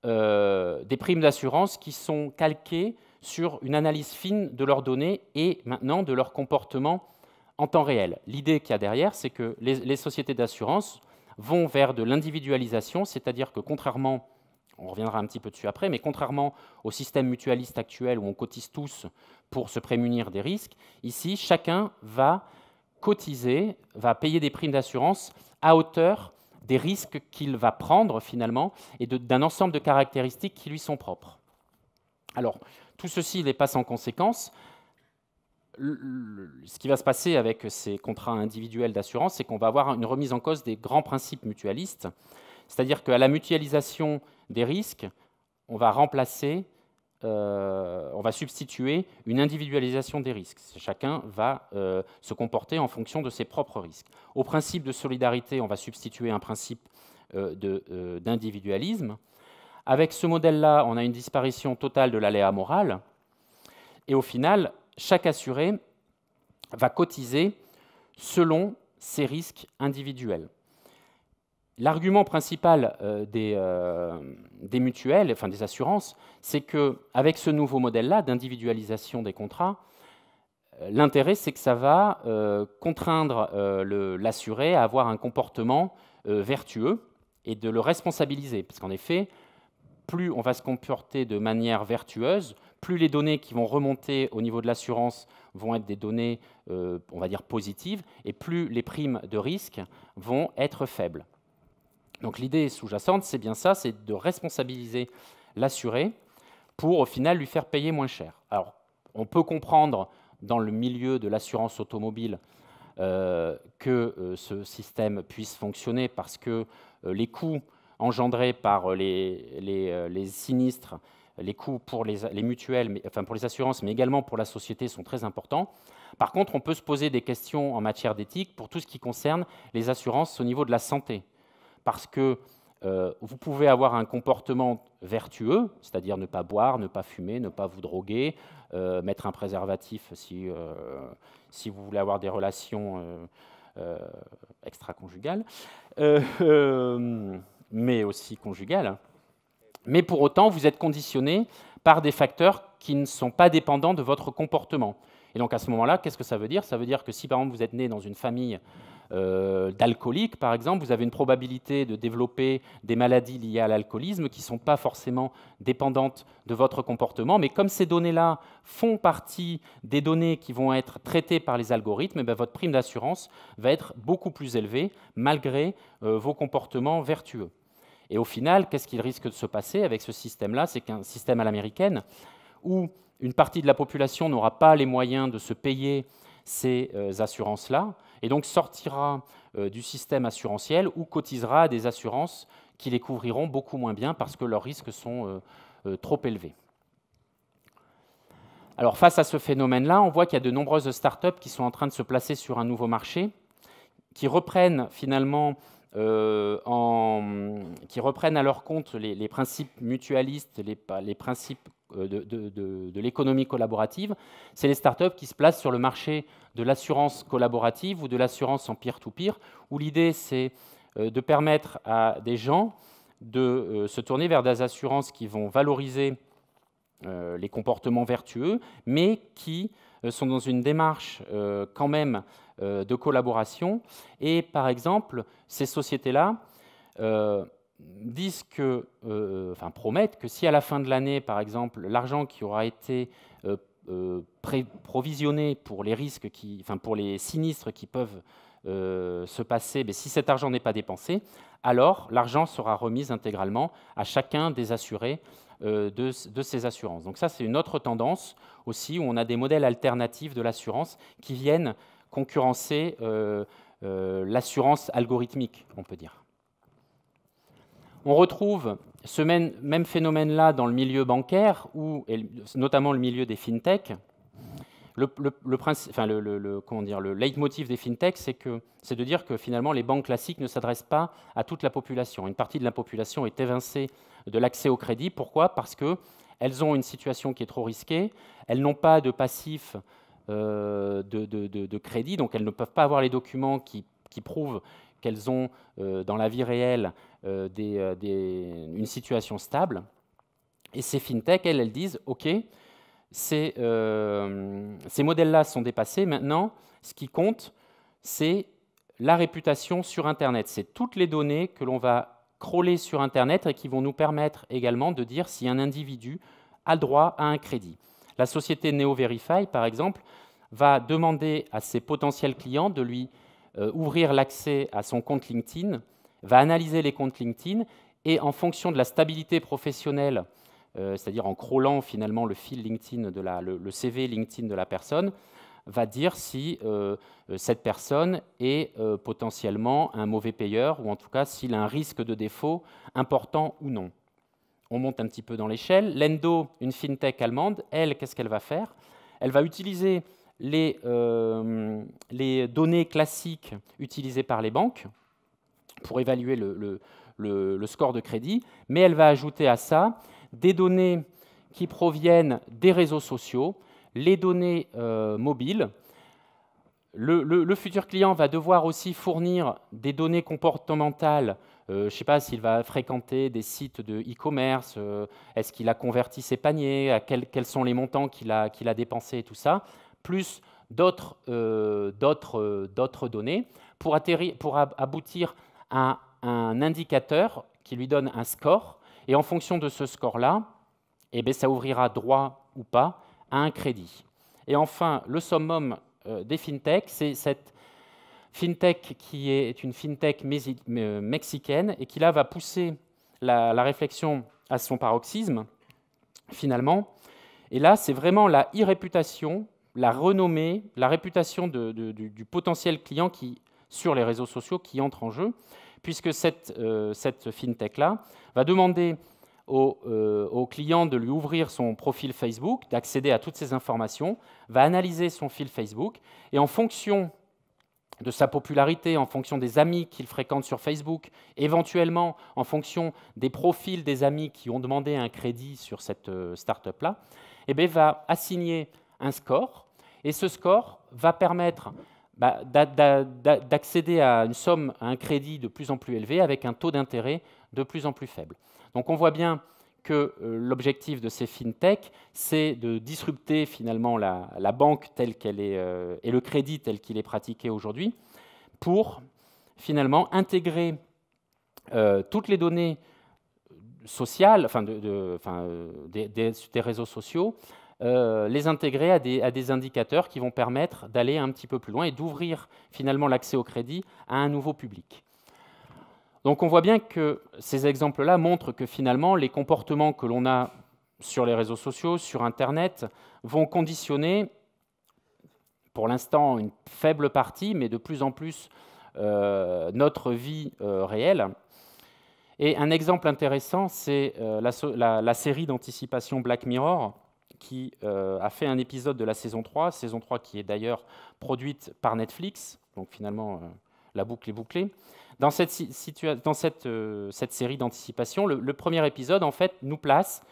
des primes d'assurance qui sont calquées sur une analyse fine de leurs données et maintenant de leur comportement en temps réel. L'idée qu'il y a derrière, c'est que les sociétés d'assurance vont vers de l'individualisation, c'est-à-dire que contrairement, on reviendra un petit peu dessus après, mais contrairement au système mutualiste actuel où on cotise tous pour se prémunir des risques, ici, chacun va cotiser, va payer des primes d'assurance à hauteur des risques qu'il va prendre finalement et d'un ensemble de caractéristiques qui lui sont propres. Alors, tout ceci n'est pas sans conséquence. Ce qui va se passer avec ces contrats individuels d'assurance, c'est qu'on va avoir une remise en cause des grands principes mutualistes, c'est-à-dire qu'à la mutualisation des risques, on va remplacer, on va substituer une individualisation des risques. Chacun va se comporter en fonction de ses propres risques. Au principe de solidarité, on va substituer un principe d'individualisme. Avec ce modèle-là, on a une disparition totale de l'aléa moral. Et au final, chaque assuré va cotiser selon ses risques individuels. L'argument principal des mutuelles, enfin des assurances, c'est qu'avec ce nouveau modèle-là d'individualisation des contrats, l'intérêt, c'est que ça va contraindre l'assuré à avoir un comportement vertueux et de le responsabiliser. Parce qu'en effet, plus on va se comporter de manière vertueuse, plus les données qui vont remonter au niveau de l'assurance vont être des données, on va dire, positives, et plus les primes de risque vont être faibles. Donc l'idée sous-jacente, c'est bien ça, c'est de responsabiliser l'assuré pour au final lui faire payer moins cher. Alors, on peut comprendre dans le milieu de l'assurance automobile que ce système puisse fonctionner parce que les coûts engendrés par les sinistres, les coûts pour les mutuelles, enfin pour les assurances, mais également pour la société sont très importants. Par contre, on peut se poser des questions en matière d'éthique pour tout ce qui concerne les assurances au niveau de la santé. Parce que vous pouvez avoir un comportement vertueux, c'est-à-dire ne pas boire, ne pas fumer, ne pas vous droguer, mettre un préservatif si vous voulez avoir des relations extra-conjugales, mais aussi conjugales. Mais pour autant, vous êtes conditionné par des facteurs qui ne sont pas dépendants de votre comportement. Et donc à ce moment-là, qu'est-ce que ça veut dire? Ça veut dire que si par exemple vous êtes né dans une famille d'alcooliques, par exemple, vous avez une probabilité de développer des maladies liées à l'alcoolisme qui ne sont pas forcément dépendantes de votre comportement, mais comme ces données-là font partie des données qui vont être traitées par les algorithmes, eh bien, votre prime d'assurance va être beaucoup plus élevée malgré vos comportements vertueux. Et au final, qu'est-ce qu'il risque de se passer avec ce système-là? C'est qu'un système à l'américaine où une partie de la population n'aura pas les moyens de se payer ces assurances-là, et donc sortira du système assurantiel ou cotisera à des assurances qui les couvriront beaucoup moins bien parce que leurs risques sont trop élevés. Alors face à ce phénomène-là, on voit qu'il y a de nombreuses startups qui sont en train de se placer sur un nouveau marché, qui reprennent finalement qui reprennent à leur compte les principes mutualistes, les principes de l'économie collaborative. C'est les startups qui se placent sur le marché de l'assurance collaborative ou de l'assurance en peer-to-peer, où l'idée, c'est de permettre à des gens de se tourner vers des assurances qui vont valoriser les comportements vertueux, mais qui sont dans une démarche quand même de collaboration. Et par exemple, ces sociétés-là disent promettent que si à la fin de l'année, par exemple, l'argent qui aura été provisionné pour les risques, pour les sinistres qui peuvent se passer, si cet argent n'est pas dépensé, alors l'argent sera remis intégralement à chacun des assurés de ces assurances. Donc ça, c'est une autre tendance aussi, où on a des modèles alternatifs de l'assurance qui viennent concurrencer l'assurance algorithmique, on peut dire. On retrouve ce même phénomène-là dans le milieu bancaire, et notamment le milieu des fintech, le leitmotiv des fintechs, c'est de dire que finalement les banques classiques ne s'adressent pas à toute la population. Une partie de la population est évincée de l'accès au crédit. Pourquoi? Parce qu'elles ont une situation qui est trop risquée, elles n'ont pas de passif de crédit, donc elles ne peuvent pas avoir les documents qui prouvent qu'elles ont dans la vie réelle une situation stable. Et ces fintechs, elles disent « Ok, ces modèles-là sont dépassés. Maintenant, ce qui compte, c'est la réputation sur Internet. C'est toutes les données que l'on va crawler sur Internet et qui vont nous permettre également de dire si un individu a le droit à un crédit. » La société NeoVerify, par exemple, va demander à ses potentiels clients de lui ouvrir l'accès à son compte LinkedIn, va analyser les comptes LinkedIn et en fonction de la stabilité professionnelle, c'est-à-dire en crawlant finalement le fil LinkedIn, le CV LinkedIn de la personne, va dire si cette personne est potentiellement un mauvais payeur ou en tout cas s'il a un risque de défaut important ou non. On monte un petit peu dans l'échelle. Lendo, une fintech allemande, elle, qu'est-ce qu'elle va faire? Elle va utiliser les données classiques utilisées par les banques pour évaluer le score de crédit, mais elle va ajouter à ça des données qui proviennent des réseaux sociaux, les données mobiles. Le futur client va devoir aussi fournir des données comportementales. Je ne sais pas s'il va fréquenter des sites de e-commerce, est-ce qu'il a converti ses paniers, quels sont les montants qu'il a dépensés et tout ça, plus d'autres données pour aboutir à un indicateur qui lui donne un score. Et en fonction de ce score-là, eh bien, ça ouvrira droit ou pas à un crédit. Et enfin, le summum des fintechs, c'est cette fintech qui est une fintech mexicaine et qui là va pousser la réflexion à son paroxysme, finalement. Et là, c'est vraiment la e-réputation, la renommée, la réputation du potentiel client sur les réseaux sociaux qui entre en jeu, puisque cette fintech-là va demander au client de lui ouvrir son profil Facebook, d'accéder à toutes ces informations, va analyser son fil Facebook, et en fonction de sa popularité, en fonction des amis qu'il fréquente sur Facebook, éventuellement en fonction des profils des amis qui ont demandé un crédit sur cette start-up-là, eh bien, va assigner un score, et ce score va permettre d'accéder à une somme, à un crédit de plus en plus élevé avec un taux d'intérêt de plus en plus faible. Donc on voit bien que l'objectif de ces fintechs, c'est de disrupter finalement la banque telle qu'elle est et le crédit tel qu'il est pratiqué aujourd'hui pour finalement intégrer toutes les données sociales, des réseaux sociaux, les intégrer à des indicateurs qui vont permettre d'aller un petit peu plus loin et d'ouvrir finalement l'accès au crédit à un nouveau public. Donc on voit bien que ces exemples-là montrent que finalement les comportements que l'on a sur les réseaux sociaux, sur Internet, vont conditionner, pour l'instant une faible partie, mais de plus en plus notre vie réelle. Et un exemple intéressant, c'est la série d'anticipation Black Mirror, qui a fait un épisode de la saison 3 qui est d'ailleurs produite par Netflix, donc finalement la boucle est bouclée. Dans cette série d'anticipation, le premier épisode en fait nous place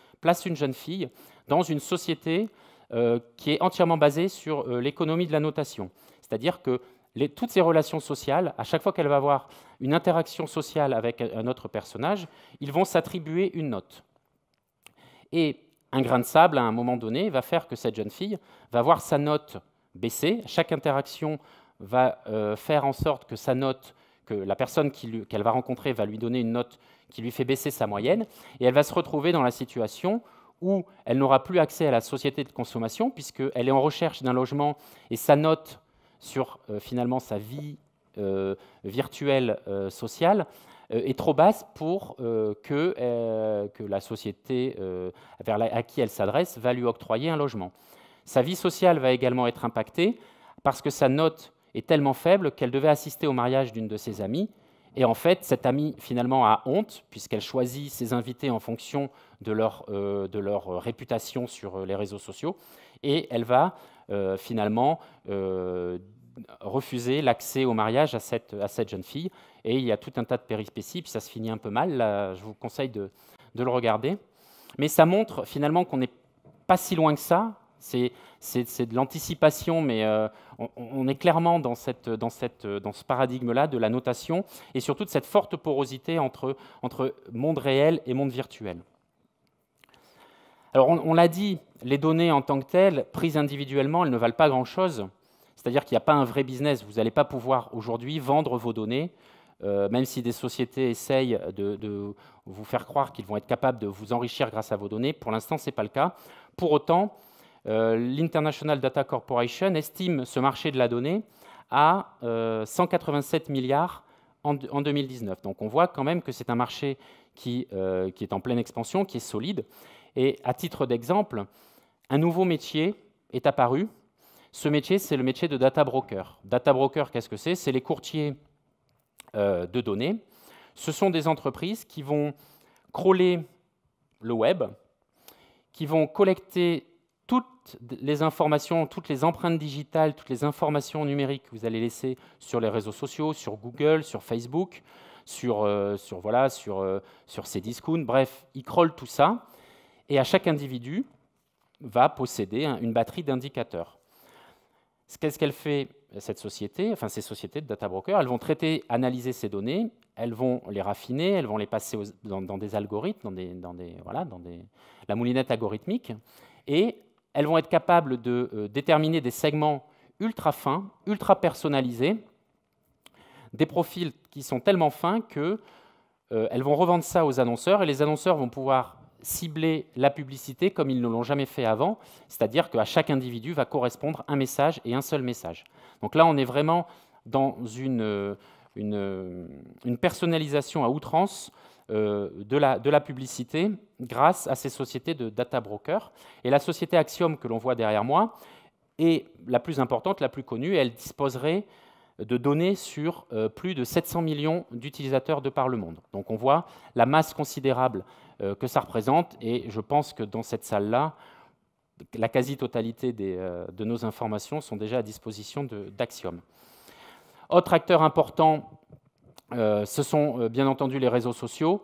une jeune fille dans une société qui est entièrement basée sur l'économie de la notation. C'est-à-dire que toutes ces relations sociales, à chaque fois qu'elle va avoir une interaction sociale avec un autre personnage, ils vont s'attribuer une note. Et un grain de sable, à un moment donné, va faire que cette jeune fille va voir sa note baisser. Chaque interaction va faire en sorte que sa note, que la personne qu'elle va rencontrer va lui donner une note qui lui fait baisser sa moyenne, et elle va se retrouver dans la situation où elle n'aura plus accès à la société de consommation, puisqu'elle est en recherche d'un logement, et sa note sur finalement sa vie virtuelle sociale est trop basse pour que la société à qui elle s'adresse va lui octroyer un logement. Sa vie sociale va également être impactée parce que sa note est tellement faible qu'elle devait assister au mariage d'une de ses amies, Et en fait, cette amie, finalement, a honte, puisqu'elle choisit ses invités en fonction de leur réputation sur les réseaux sociaux, et elle va finalement refuser l'accès au mariage à cette jeune fille. Et il y a tout un tas de péripéties, puis ça se finit un peu mal. Là, je vous conseille de le regarder. Mais ça montre finalement qu'on n'est pas si loin que ça. C'est de l'anticipation, mais on est clairement dans ce paradigme-là de la notation et surtout de cette forte porosité entre monde réel et monde virtuel. Alors, on l'a dit, les données en tant que telles, prises individuellement, elles ne valent pas grand-chose. C'est-à-dire qu'il n'y a pas un vrai business. Vous n'allez pas pouvoir aujourd'hui vendre vos données, même si des sociétés essayent de vous faire croire qu'ils vont être capables de vous enrichir grâce à vos données. Pour l'instant, ce n'est pas le cas. Pour autant, l'International Data Corporation estime ce marché de la donnée à 187 milliards en 2019. Donc on voit quand même que c'est un marché qui est en pleine expansion, qui est solide. Et à titre d'exemple, un nouveau métier est apparu. Ce métier, c'est le métier de data broker. Data broker, qu'est-ce que c'est? C'est les courtiers de données. Ce sont des entreprises qui vont crawler le web, qui vont collecter toutes les informations, toutes les empreintes digitales, toutes les informations numériques que vous allez laisser sur les réseaux sociaux, sur Google, sur Facebook, sur Cdiscount, bref, ils crawlent tout ça. Et à chaque individu va posséder une batterie d'indicateurs. Qu'est-ce qu'elle fait, cette société, enfin ces sociétés de data brokers? Elles vont traiter, analyser ces données, elles vont les raffiner, elles vont les passer dans des algorithmes, dans la moulinette algorithmique, et elles vont être capables de déterminer des segments ultra fins, ultra personnalisés, des profils qui sont tellement fins qu'elles vont revendre ça aux annonceurs, et les annonceurs vont pouvoir cibler la publicité comme ils ne l'ont jamais fait avant, c'est-à-dire qu'à chaque individu va correspondre un message et un seul message. Donc là, on est vraiment dans une personnalisation à outrance de la publicité grâce à ces sociétés de data brokers. Et la société Axiom que l'on voit derrière moi est la plus importante, la plus connue, et elle disposerait de données sur plus de 700 millions d'utilisateurs de par le monde. Donc on voit la masse considérable que ça représente, et je pense que dans cette salle-là, la quasi-totalité de nos informations sont déjà à disposition d'Axiom. Autre acteur important, ce sont bien entendu les réseaux sociaux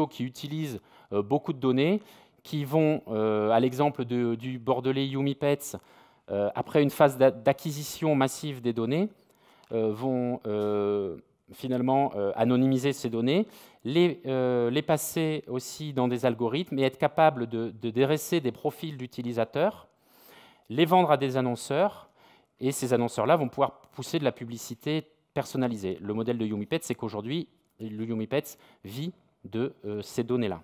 qui utilisent beaucoup de données, qui vont, à l'exemple du bordelais Youmipets, après une phase d'acquisition massive des données, vont finalement anonymiser ces données, les passer aussi dans des algorithmes et être capable de dresser des profils d'utilisateurs, les vendre à des annonceurs, et ces annonceurs-là vont pouvoir pousser de la publicité personnalisée. Le modèle de Youmipets, c'est qu'aujourd'hui, le Youmipets vit de ces données-là.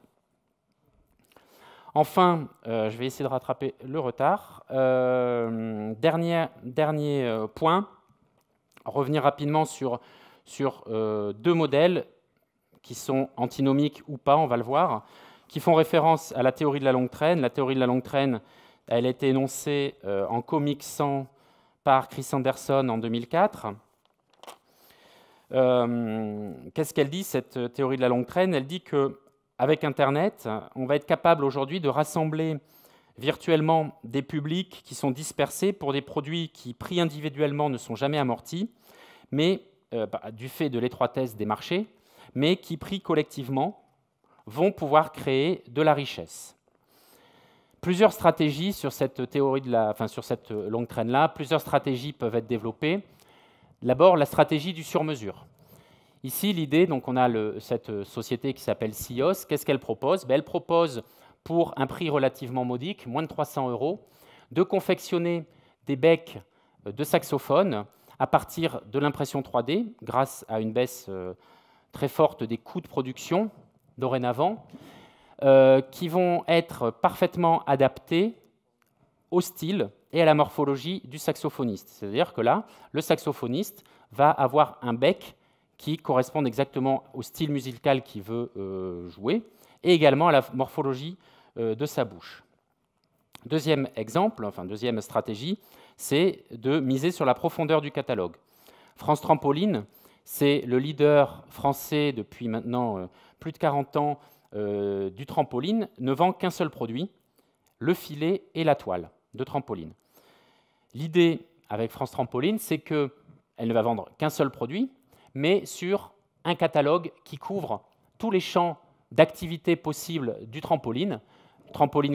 Enfin, je vais essayer de rattraper le retard. Dernier point, revenir rapidement sur deux modèles qui sont antinomiques ou pas, on va le voir, qui font référence à la théorie de la longue traîne. La théorie de la longue traîne, elle a été énoncée en Comics 100 par Chris Anderson en 2004. Qu'est-ce qu'elle dit, cette théorie de la longue traîne? Elle dit qu'avec Internet, on va être capable aujourd'hui de rassembler virtuellement des publics qui sont dispersés pour des produits qui, pris individuellement, ne sont jamais amortis, mais du fait de l'étroitesse des marchés, mais qui, pris collectivement, vont pouvoir créer de la richesse. Plusieurs stratégies sur cette théorie sur cette longue traîne-là, plusieurs stratégies peuvent être développées. D'abord, la stratégie du sur-mesure. Ici, l'idée, donc on a cette société qui s'appelle Sios. Qu'est-ce qu'elle propose? Elle propose, pour un prix relativement modique, moins de 300 €, de confectionner des becs de saxophone à partir de l'impression 3D, grâce à une baisse très forte des coûts de production dorénavant, qui vont être parfaitement adaptés au style et à la morphologie du saxophoniste. C'est-à-dire que là, le saxophoniste va avoir un bec qui corresponde exactement au style musical qu'il veut jouer, et également à la morphologie de sa bouche. Deuxième exemple, deuxième stratégie, c'est de miser sur la profondeur du catalogue. France Trampoline, c'est le leader français depuis maintenant plus de 40 ans du trampoline, ne vend qu'un seul produit, le filet et la toile de trampoline. L'idée avec France Trampoline, c'est qu'elle ne va vendre qu'un seul produit, mais sur un catalogue qui couvre tous les champs d'activités possibles du trampoline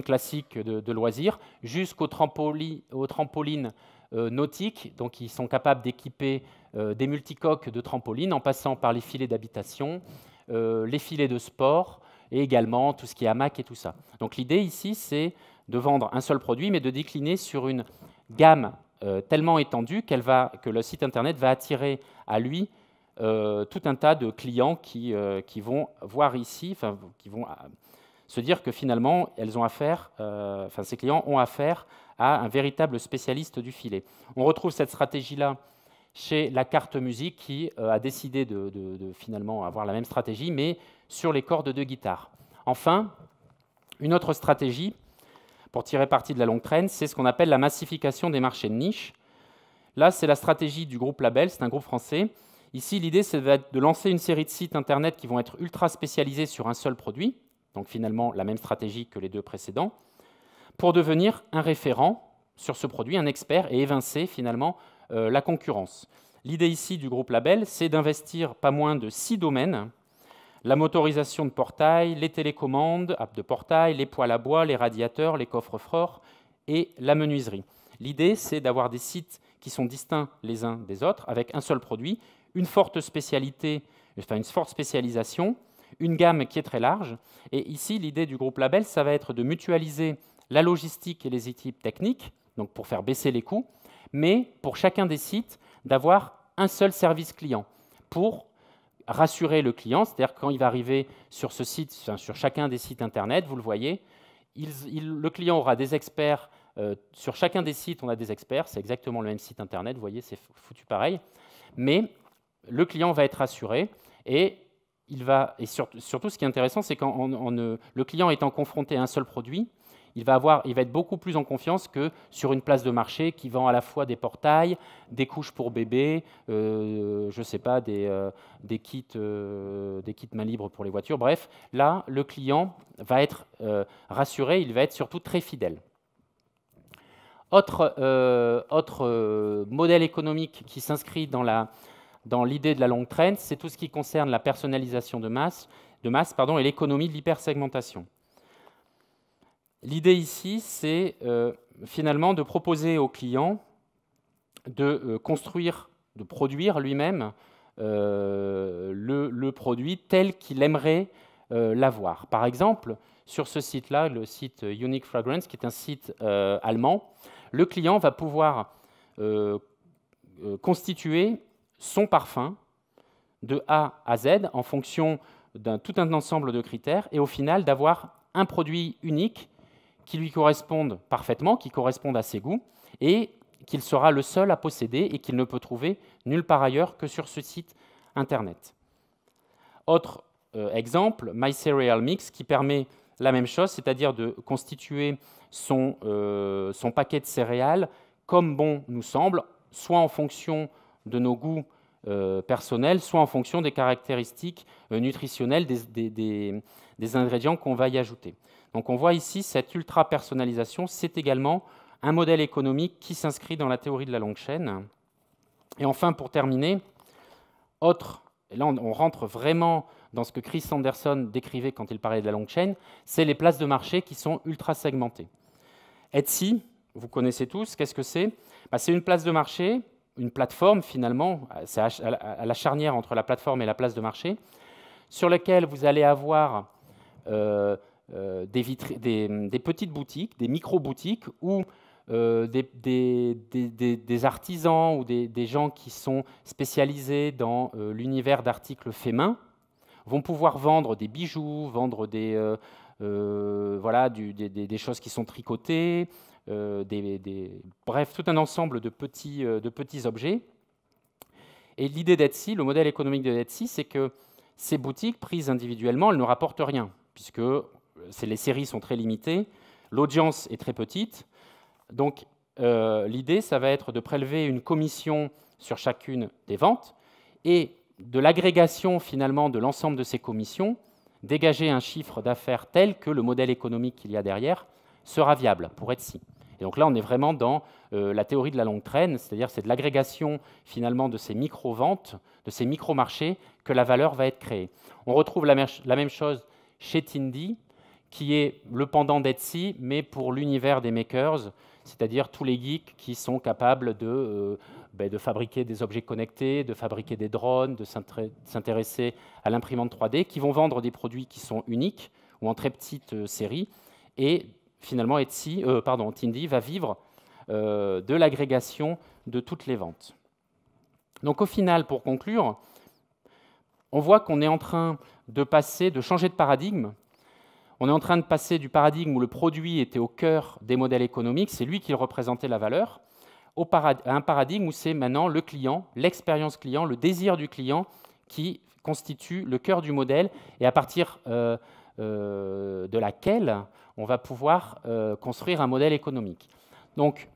classique de loisirs, jusqu'aux trampolines nautiques, donc ils sont capables d'équiper des multicoques de trampoline, en passant par les filets d'habitation, les filets de sport, et également tout ce qui est hamac et tout ça. Donc l'idée ici, c'est de vendre un seul produit, mais de décliner sur une gamme tellement étendue que le site Internet va attirer à lui tout un tas de clients qui vont voir ici, qui vont se dire que finalement, ces clients ont affaire à un véritable spécialiste du filet. On retrouve cette stratégie-là chez la carte musique qui a décidé de finalement avoir la même stratégie, mais sur les cordes de guitare. Enfin, une autre stratégie pour tirer parti de la longue traîne, c'est ce qu'on appelle la massification des marchés de niche. Là, c'est la stratégie du groupe Label, c'est un groupe français. Ici, l'idée, c'est de lancer une série de sites Internet qui vont être ultra spécialisés sur un seul produit, donc finalement la même stratégie que les deux précédents, pour devenir un référent sur ce produit, un expert, et évincer finalement la concurrence. L'idée ici du groupe Label, c'est d'investir pas moins de 6 domaines: la motorisation de portail, les télécommandes de portail, les poêles à bois, les radiateurs, les coffres forts et la menuiserie. L'idée, c'est d'avoir des sites qui sont distincts les uns des autres, avec un seul produit, une forte spécialisation, une gamme qui est très large. Et ici, l'idée du groupe Label, ça va être de mutualiser la logistique et les équipes techniques, donc pour faire baisser les coûts, mais pour chacun des sites, d'avoir un seul service client pour rassurer le client, c'est-à-dire quand il va arriver sur ce site, sur chacun des sites Internet, vous le voyez, le client aura des experts. Sur chacun des sites, on a des experts, c'est exactement le même site Internet, vous voyez, c'est foutu pareil, mais le client va être rassuré et surtout ce qui est intéressant, c'est quand le client étant confronté à un seul produit, il va être beaucoup plus en confiance que sur une place de marché qui vend à la fois des portails, des couches pour bébés, je ne sais pas, des kits main libre pour les voitures. Bref, là, le client va être rassuré, il va être surtout très fidèle. Autre modèle économique qui s'inscrit dans l'idée de la longue traîne, c'est tout ce qui concerne la personnalisation de masse et l'économie de l'hypersegmentation. L'idée ici, c'est finalement de proposer au client de produire lui-même le produit tel qu'il aimerait l'avoir. Par exemple, sur ce site-là, le site Unique Fragrance, qui est un site allemand, le client va pouvoir constituer son parfum de A à Z en fonction d'un tout un ensemble de critères et au final d'avoir un produit unique qui lui corresponde parfaitement, qui corresponde à ses goûts et qu'il sera le seul à posséder et qu'il ne peut trouver nulle part ailleurs que sur ce site Internet. Autre exemple, My Cereal Mix, qui permet la même chose, c'est-à-dire de constituer son paquet de céréales comme bon nous semble, soit en fonction de nos goûts personnels, soit en fonction des caractéristiques nutritionnelles des ingrédients qu'on va y ajouter. Donc on voit ici cette ultra-personnalisation, c'est également un modèle économique qui s'inscrit dans la théorie de la longue chaîne. Et enfin, pour terminer, et là on rentre vraiment dans ce que Chris Sanderson décrivait quand il parlait de la longue chaîne, c'est les places de marché qui sont ultra segmentées. Etsy, vous connaissez tous, qu'est-ce que c'est ? C'est une place de marché, une plateforme finalement, c'est à la charnière entre la plateforme et la place de marché, sur laquelle vous allez avoir des petites boutiques, des micro-boutiques où des artisans ou des gens qui sont spécialisés dans l'univers d'articles faits main vont pouvoir vendre des bijoux, vendre des choses qui sont tricotées, bref, tout un ensemble de petits objets. Et l'idée d'Etsy, le modèle économique de Etsy, c'est que ces boutiques prises individuellement, elles ne rapportent rien, puisque les séries sont très limitées, l'audience est très petite. Donc l'idée, ça va être de prélever une commission sur chacune des ventes et de l'agrégation finalement de l'ensemble de ces commissions, dégager un chiffre d'affaires tel que le modèle économique qu'il y a derrière sera viable pour Etsy. Et donc là, on est vraiment dans la théorie de la longue traîne, c'est-à-dire c'est de l'agrégation finalement de ces micro-ventes, de ces micro-marchés, que la valeur va être créée. On retrouve la même chose chez Tindy, qui est le pendant d'Etsy, mais pour l'univers des makers, c'est-à-dire tous les geeks qui sont capables de fabriquer des objets connectés, de fabriquer des drones, de s'intéresser à l'imprimante 3D, qui vont vendre des produits qui sont uniques ou en très petite série. Et finalement, Tindy va vivre de l'agrégation de toutes les ventes. Donc au final, pour conclure, on voit qu'on est en train de changer de paradigme. On est en train de passer du paradigme où le produit était au cœur des modèles économiques, c'est lui qui représentait la valeur, à un paradigme où c'est maintenant le client, l'expérience client, le désir du client qui constitue le cœur du modèle et à partir de laquelle on va pouvoir construire un modèle économique. Donc,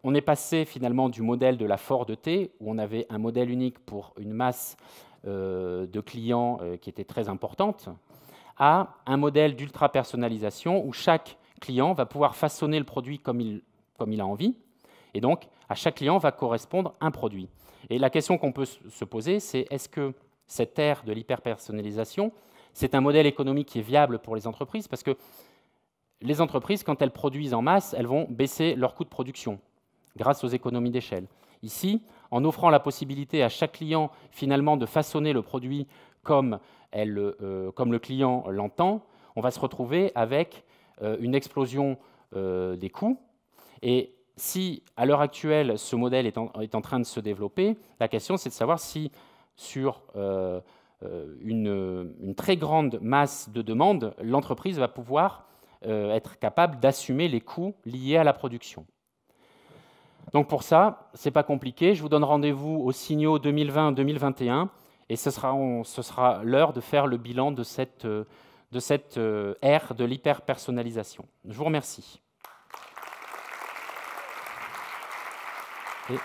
on est passé finalement du modèle de la Ford T, où on avait un modèle unique pour une masse de clients qui était très importante, à un modèle d'ultra-personnalisation où chaque client va pouvoir façonner le produit comme il a envie. Et donc, à chaque client va correspondre un produit. Et la question qu'on peut se poser, c'est est-ce que cette ère de l'hyper-personnalisation, c'est un modèle économique qui est viable pour les entreprises? Parce que les entreprises, quand elles produisent en masse, elles vont baisser leur coût de production grâce aux économies d'échelle. Ici, en offrant la possibilité à chaque client, finalement, de façonner le produit comme le client l'entend, on va se retrouver avec une explosion des coûts. Et si, à l'heure actuelle, ce modèle est en train de se développer, la question, c'est de savoir si, sur une très grande masse de demandes, l'entreprise va pouvoir être capable d'assumer les coûts liés à la production. Donc pour ça, ce n'est pas compliqué. Je vous donne rendez-vous aux signaux 2020-2021 et ce sera l'heure de faire le bilan de cette ère de l'hyper-personnalisation. Je vous remercie. Et